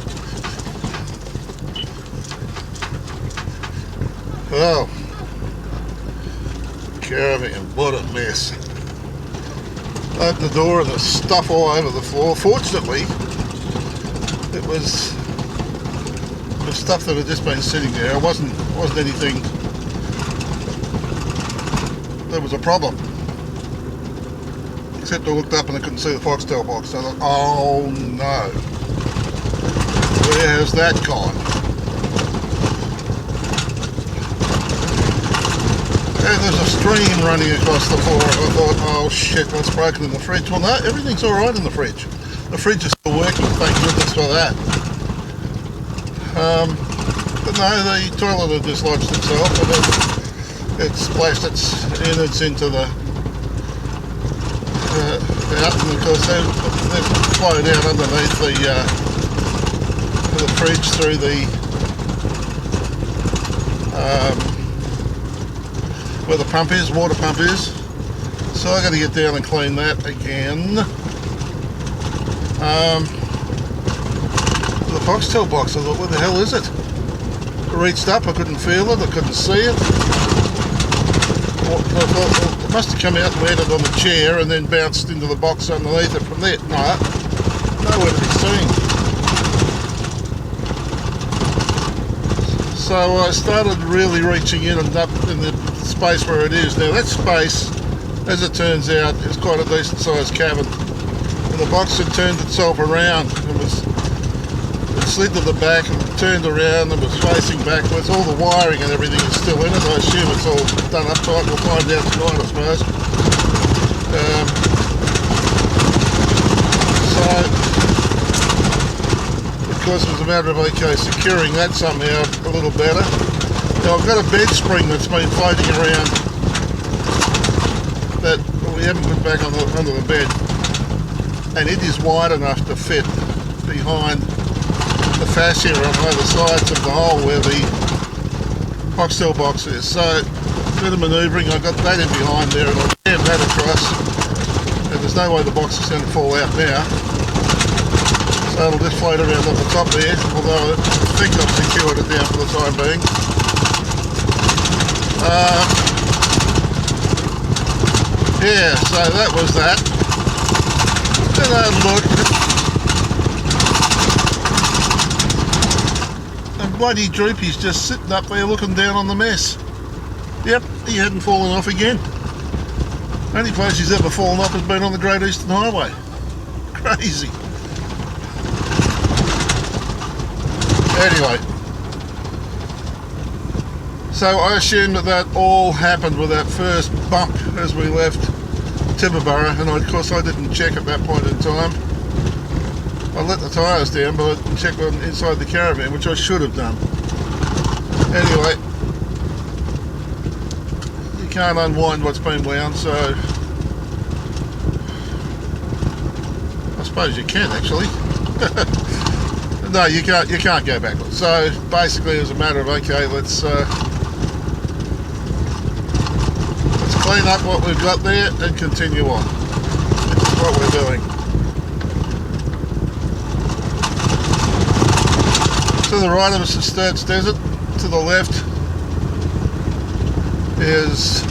Oh, caravan, what a mess. Open the door and there's stuff all over the floor. Fortunately, it was the stuff that had just been sitting there. It wasn't anything that was a problem. Except I looked up and I couldn't see the foxtail box. So I thought, oh no, where has that gone? And there's a stream running across the floor. I thought, oh shit, what's broken in the fridge? Well, no, everything's all right in the fridge. The fridge is still working, thank goodness for that. But no, the toilet had dislodged itself and it splashed its innards into the out, and of course they've flowed out underneath the fridge through the where the pump is, water pump is. So I got to get down and clean that again. The foxtail box, I thought, what the hell is it? I reached up, I couldn't feel it, I couldn't see it. I thought, well, it must have come out and landed on the chair and then bounced into the box underneath it from there. No, nowhere to be seen. So I started really reaching in and up in the space where it is. Now that space, as it turns out, is quite a decent sized cabin. And the box had turned itself around and it slid to the back and turned around and was facing backwards. All the wiring and everything is still in it. I assume it's all done up tight. We'll find out tonight, I suppose. So, because it was a matter of securing that somehow a little better. Now I've got a bed spring that's been floating around that we haven't put back under the bed. And it is wide enough to fit behind the fascia on either sides of the hole where the foxtail box is. So a bit of manoeuvring, I got that in behind there and I jammed that across, and there's no way the box is going to fall out now, so it'll just float around on the top there, although I think I've secured it down for the time being. Yeah, so that was that. Then I looked, and bloody Droopy's just sitting up there looking down on the mess. Yep, he hadn't fallen off again. Only place he's ever fallen off has been on the Great Eastern Highway. Crazy. Anyway, so I assume that all happened with that first bump as we left Tibooburra, and of course I didn't check at that point in time. I let the tyres down, but I didn't check on inside the caravan, which I should have done. Anyway, you can't unwind what's been wound, so I suppose you can actually. No, you can't go backwards. So basically it was a matter of, okay, let's clean up what we've got there and continue on. This is what we're doing. To the right of us is Sturt's Desert. To the left is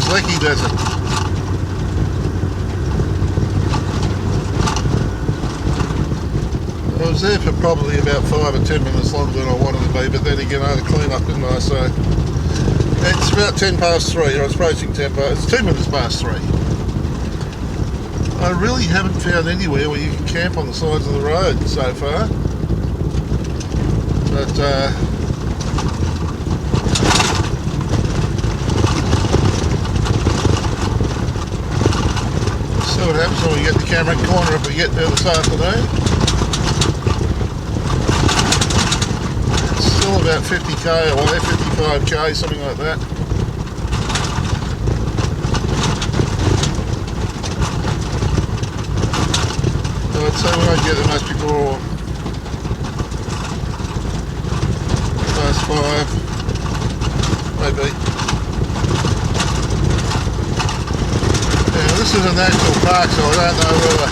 Lecky Desert. I was there for probably about 5 or 10 minutes longer than I wanted to be, but then again I had to clean up, didn't I? So it's about 10 past 3, or it's approaching 10 past, it's 2 minutes past 3. I really haven't found anywhere where you can camp on the sides of the road so far. But see what happens when we get the Cameron Corner if we get there this afternoon. It's still about 50k away, 55k, something like that. So I'd say we won't get there much before past 5, maybe. Yeah, this is a national park, so I don't know whether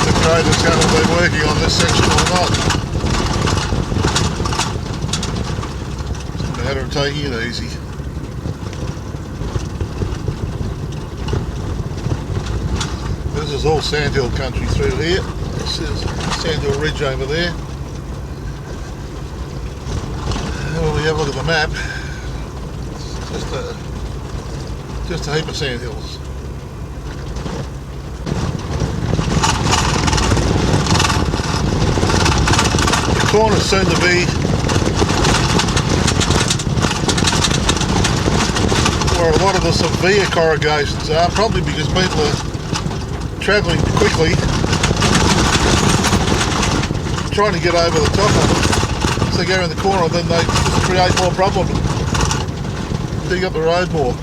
the graders going to be working on this section or not. It's a matter of taking it easy. This is all sandhill country through here. This is Sandhill Ridge over there. When we have a look at the map, it's just a heap of sandhills. The corner's soon to be where a lot of the severe corrugations are, probably because people are travelling quickly, trying to get over the top of it. So they go in the corner, then they just create more problem, dig up the road more.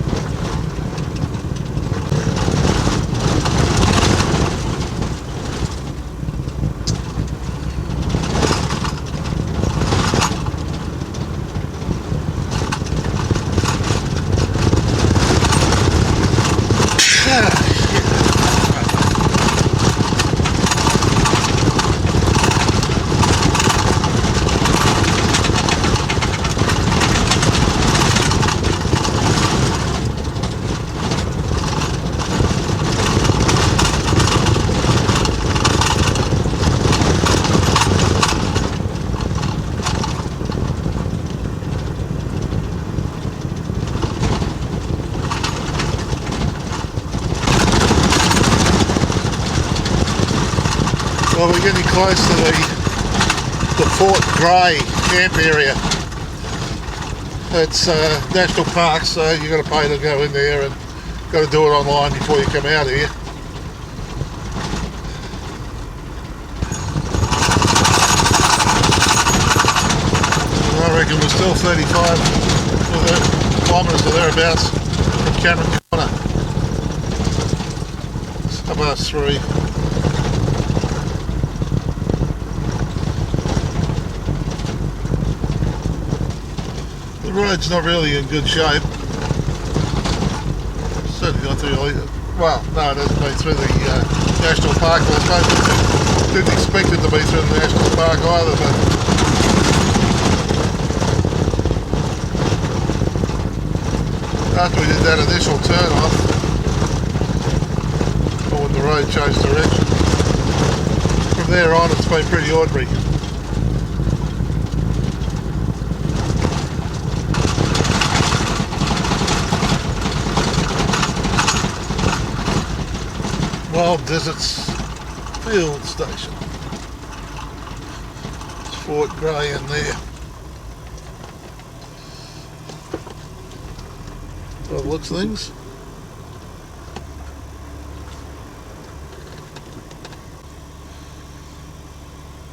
Well, we're getting close to the Fort Grey camp area. It's national park, so you've got to pay to go in there and got to do it online before you come out here. I reckon we're still 35 kilometres or thereabouts from Cameron Corner. It's about 3. The road's not really in good shape. Certainly not through, well, no, it hasn't been through the National Park. Well, I suppose didn't expect it to be through the National Park either, but after we did that initial turn off, or when the road changed direction, from there on it's been pretty ordinary. Wild Deserts Field Station. It's Fort Grey in there. By the looks of things.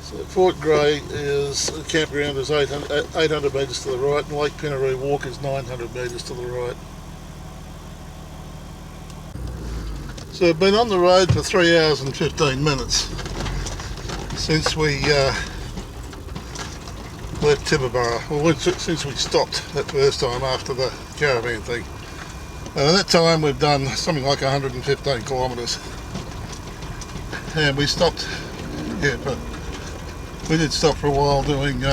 So Fort Grey is, the campground is 800 metres to the right, and Lake Pinaroo Walk is 900 metres to the right. So I've been on the road for 3 hours and 15 minutes since we left Tibooburra, well, since we stopped that first time after the caravan thing. And at that time we've done something like 115 kilometres, and we stopped, yeah, but we did stop for a while doing for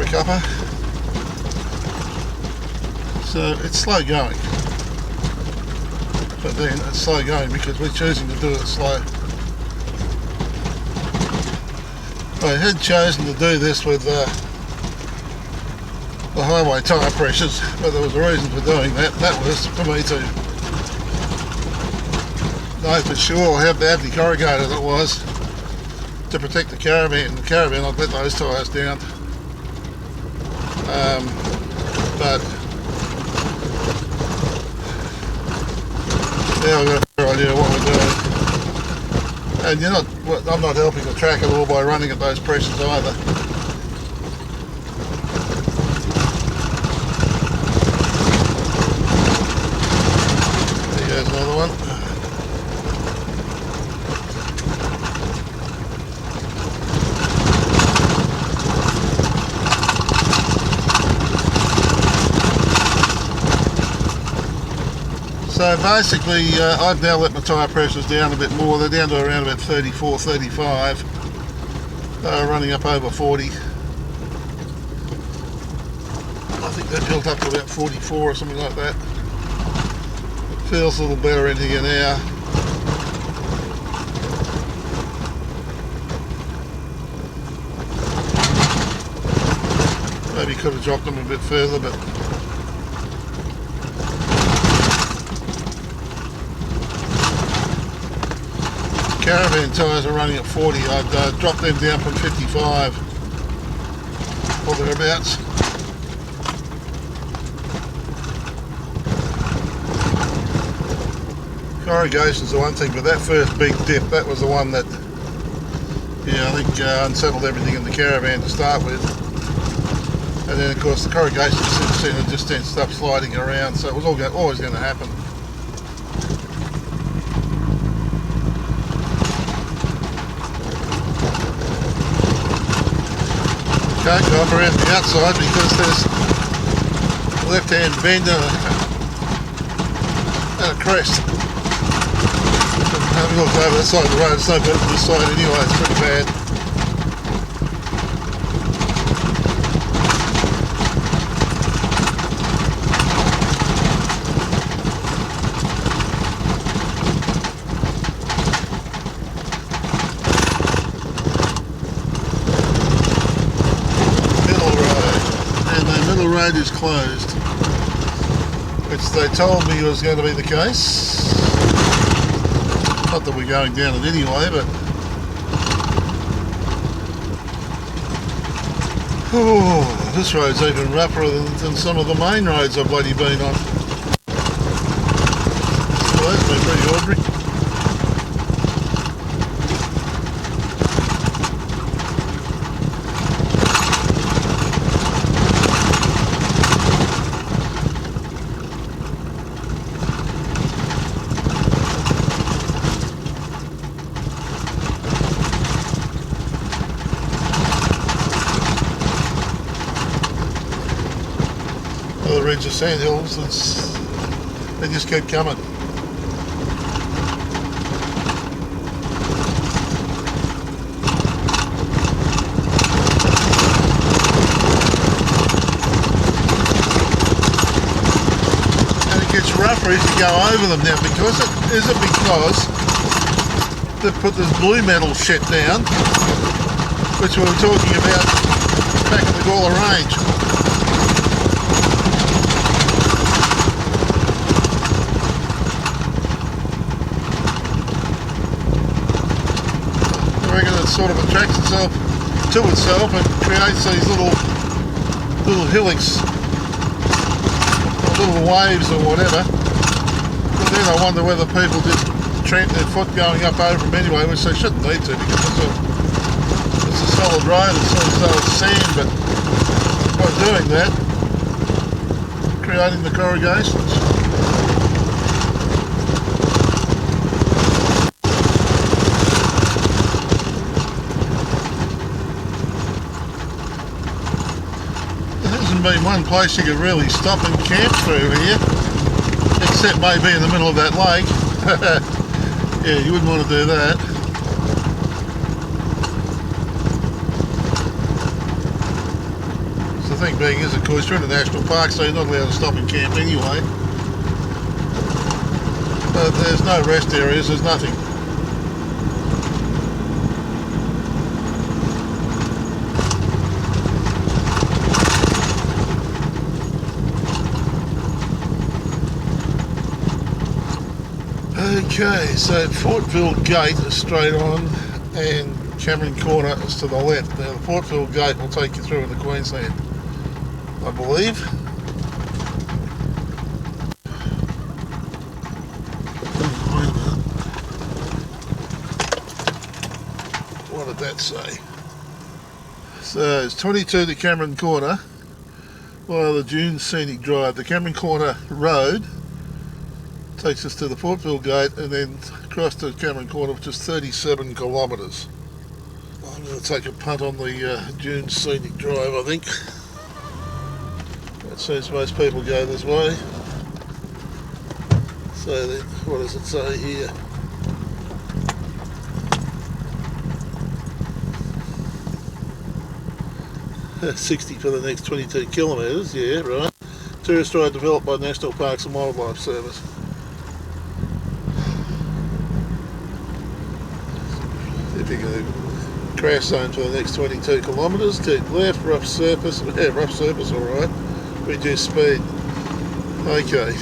a cuppa, so it's slow going. But then it's slow going because we're choosing to do it slow. I had chosen to do this with the highway tyre pressures, but there was a reason for doing that. That was for me to know for sure how badly corrugated it was to protect the caravan. The caravan, I'd let those tyres down. But now I've got a better idea of what we're doing. And I'm not helping the track at all by running at those pressures either. There goes another one. So basically, I've now let my tyre pressures down a bit more. They're down to around about 34, 35. Running up over 40. I think they built up to about 44 or something like that. It feels a little better in here now. Maybe could have dropped them a bit further, but caravan tyres are running at 40. I've dropped them down from 55 or thereabouts. Corrugation's the one thing, but that first big dip, that was the one that, yeah, I think unsettled everything in the caravan to start with. And then of course the corrugation since then just then stopped sliding around, so it was always going to happen. Can't go up around the outside because there's a left-hand bend and a crest. Having looked over that side of the road, it's no better than this side anyway, it's pretty bad. Road is closed, which they told me was going to be the case. Not that we're going down it anyway, but this road's even rougher than some of the main roads I've bloody been on. So that's been pretty ordinary. The ridge of sandhills, they just keep coming. And it gets rougher as you go over them now. Because they've put this blue metal shit down, which we were talking about back at the Gawler Range. Sort of attracts itself to itself and creates these little hillocks or little waves or whatever. But then I wonder whether people just tramp their foot going up over them anyway, which they shouldn't need to because it's a solid road, it's not as though it's sand, but by doing that, creating the corrugations. Been one place you could really stop and camp through here, except maybe in the middle of that lake. Yeah, you wouldn't want to do that. So the thing being is, of course, you're in a national park, so you're not allowed to stop and camp anyway. But there's no rest areas, there's nothing. Okay, so Fortville Gate is straight on, and Cameron Corner is to the left. Now the Poeppel gate will take you through into Queensland, I believe. What did that say? So it's 22 to Cameron Corner via the Dunes Scenic Drive. The Cameron Corner Road takes us to the Poeppel gate and then across to Cameron Corner, which is 37 kilometres. I'm going to take a punt on the Dunes Scenic Drive, I think. It seems most people go this way. So then, what does it say here? That's 60 for the next 22 kilometres, yeah, right. Tourist ride developed by National Parks and Wildlife Service. If you're going to crash zone for the next 22 kilometres, keep left, rough surface, yeah, rough surface alright, reduce speed. Okay.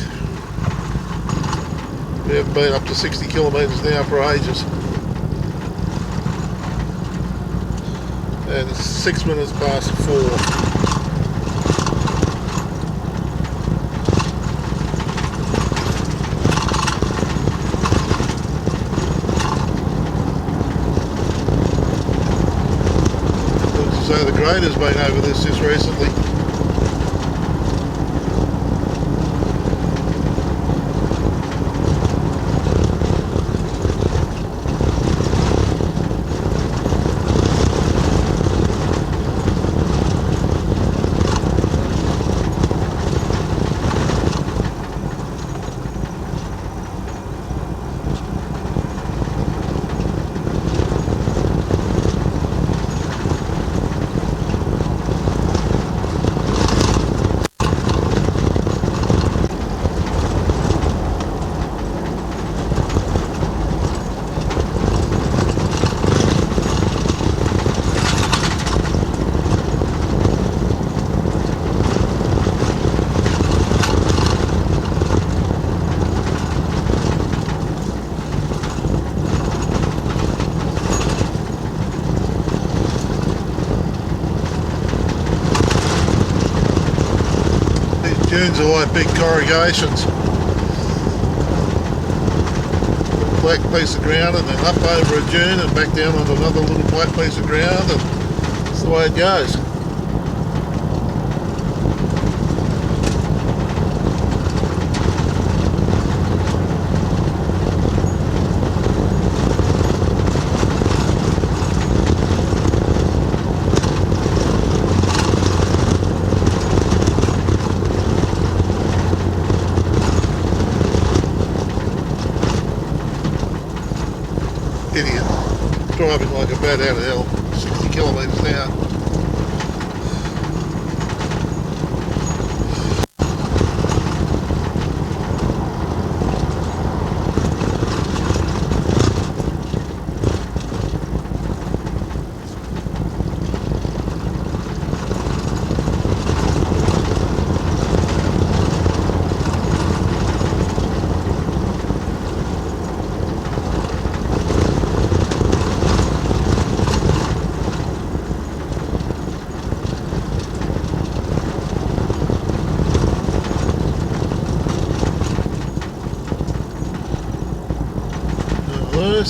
We haven't been up to 60 kilometres now for ages. And it's 6 minutes past 4. So the grader's been over this just recently. Dunes are like big corrugations. Black piece of ground and then up over a dune and back down onto another little black piece of ground, and that's the way it goes. Idiot. Driving like a bat out of hell. 60 kilometres an hour.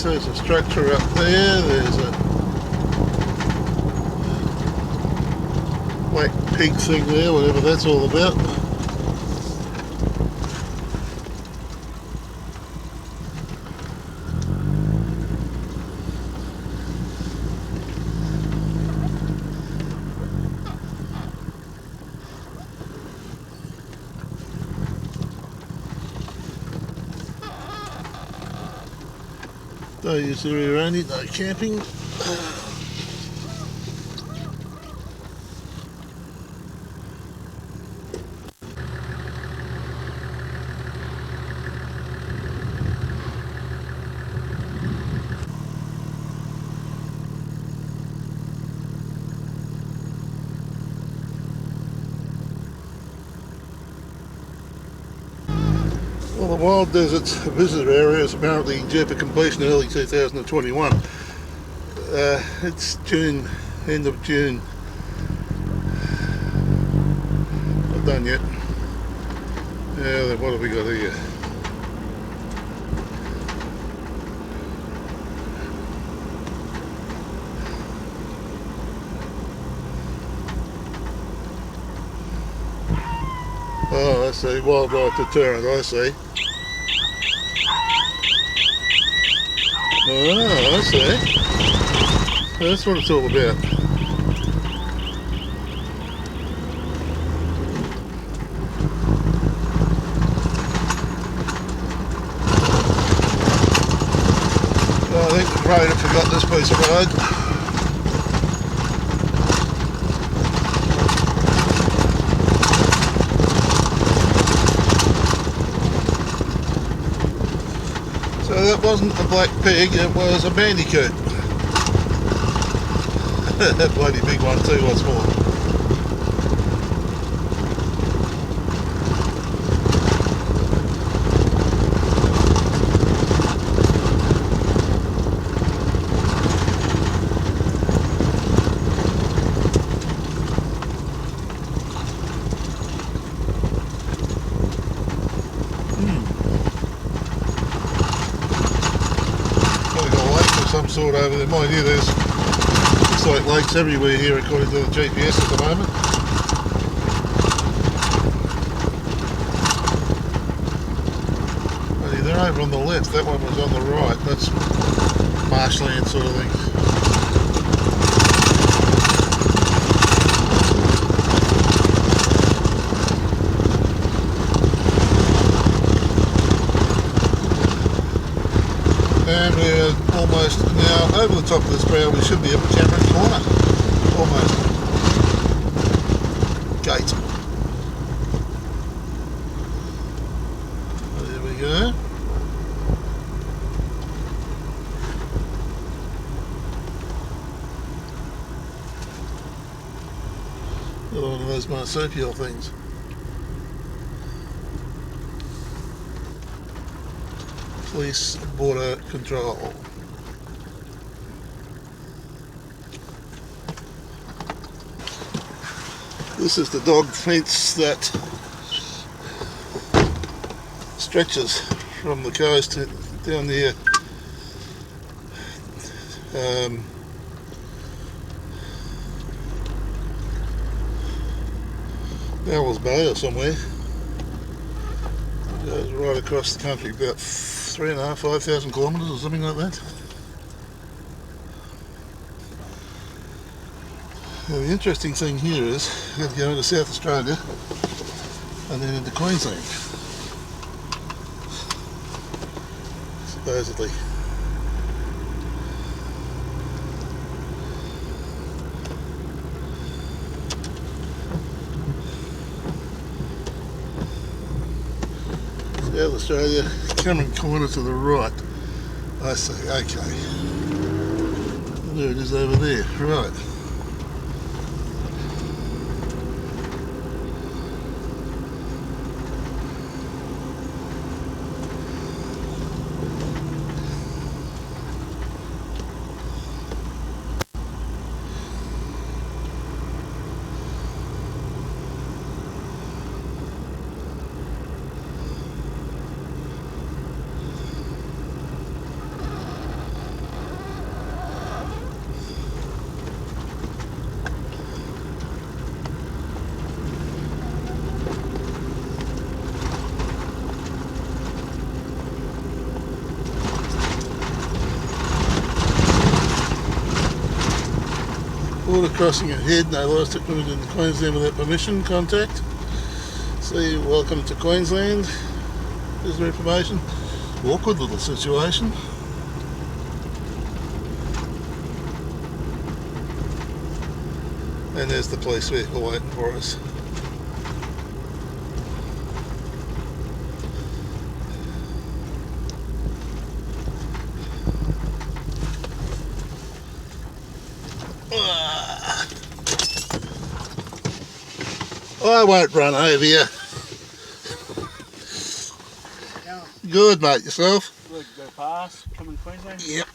There's a structure up there, there's a black pig thing there, whatever that's all about. No use area around it, no camping. Well, the Wild Deserts visitor area is apparently due for completion early 2021. It's June, end of June. Not done yet. Yeah, then what have we got here? Oh, I see. Wildlife deterrent, I see. Oh, I see. That's what it's all about. Oh, I think the grader forgot this piece of road. So that wasn't a black pig, it was a bandicoot. That bloody big one too, what's more. Some sort over there. Mind you, there's looks like lakes everywhere here according to the GPS at the moment. Hey, they're over on the left, that one was on the right. That's marshland sort of thing. And we're almost now over the top of this trail. We should be at Cameron Corner. Almost. Gate. There we go. Another one of those marsupial things. Police border control. This is the dog fence that stretches from the coast down there. Bowles Bay or somewhere. Goes right across the country, about 3,500 kilometres or something like that. Now the interesting thing here is you have to go into South Australia and then into Queensland, supposedly. South Australia, Cameron Corner to the right. I see, okay. There it is over there, right. Border crossing ahead, no livestock moved into Queensland without permission, contact. See, welcome to Queensland. Here's the information. Awkward little situation. And there's the police vehicle waiting for us. I won't run over you. Good, mate. Yourself? Go past, come in Queensland? Yep.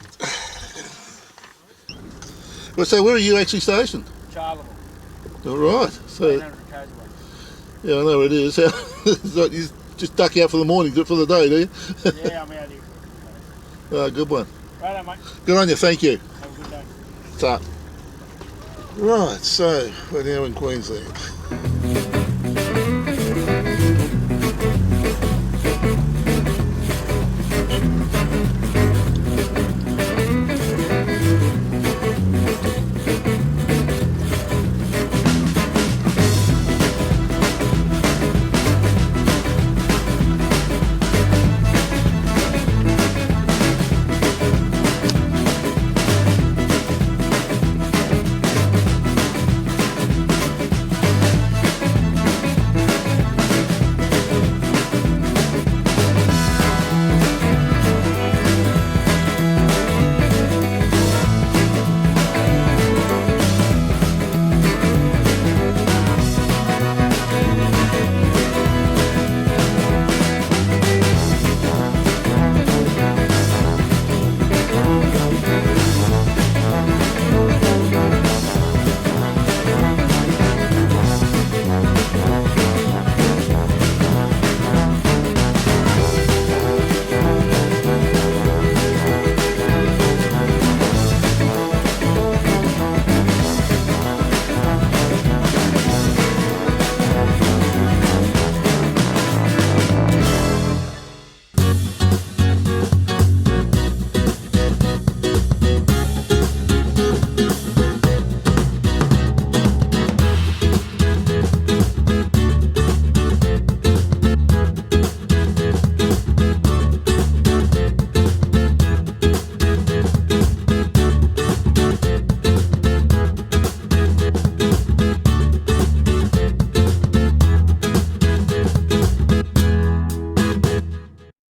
Well, so where are you actually stationed? Charleville, All right. So 800 k's away. yeah, I know where it is. It's like you just duck out for the morning, for the day, do you? Yeah, I'm out here for a few days. Good one. Righto, mate. Good on you. Thank you. Have a good day. Ta. Right. So we're now in Queensland.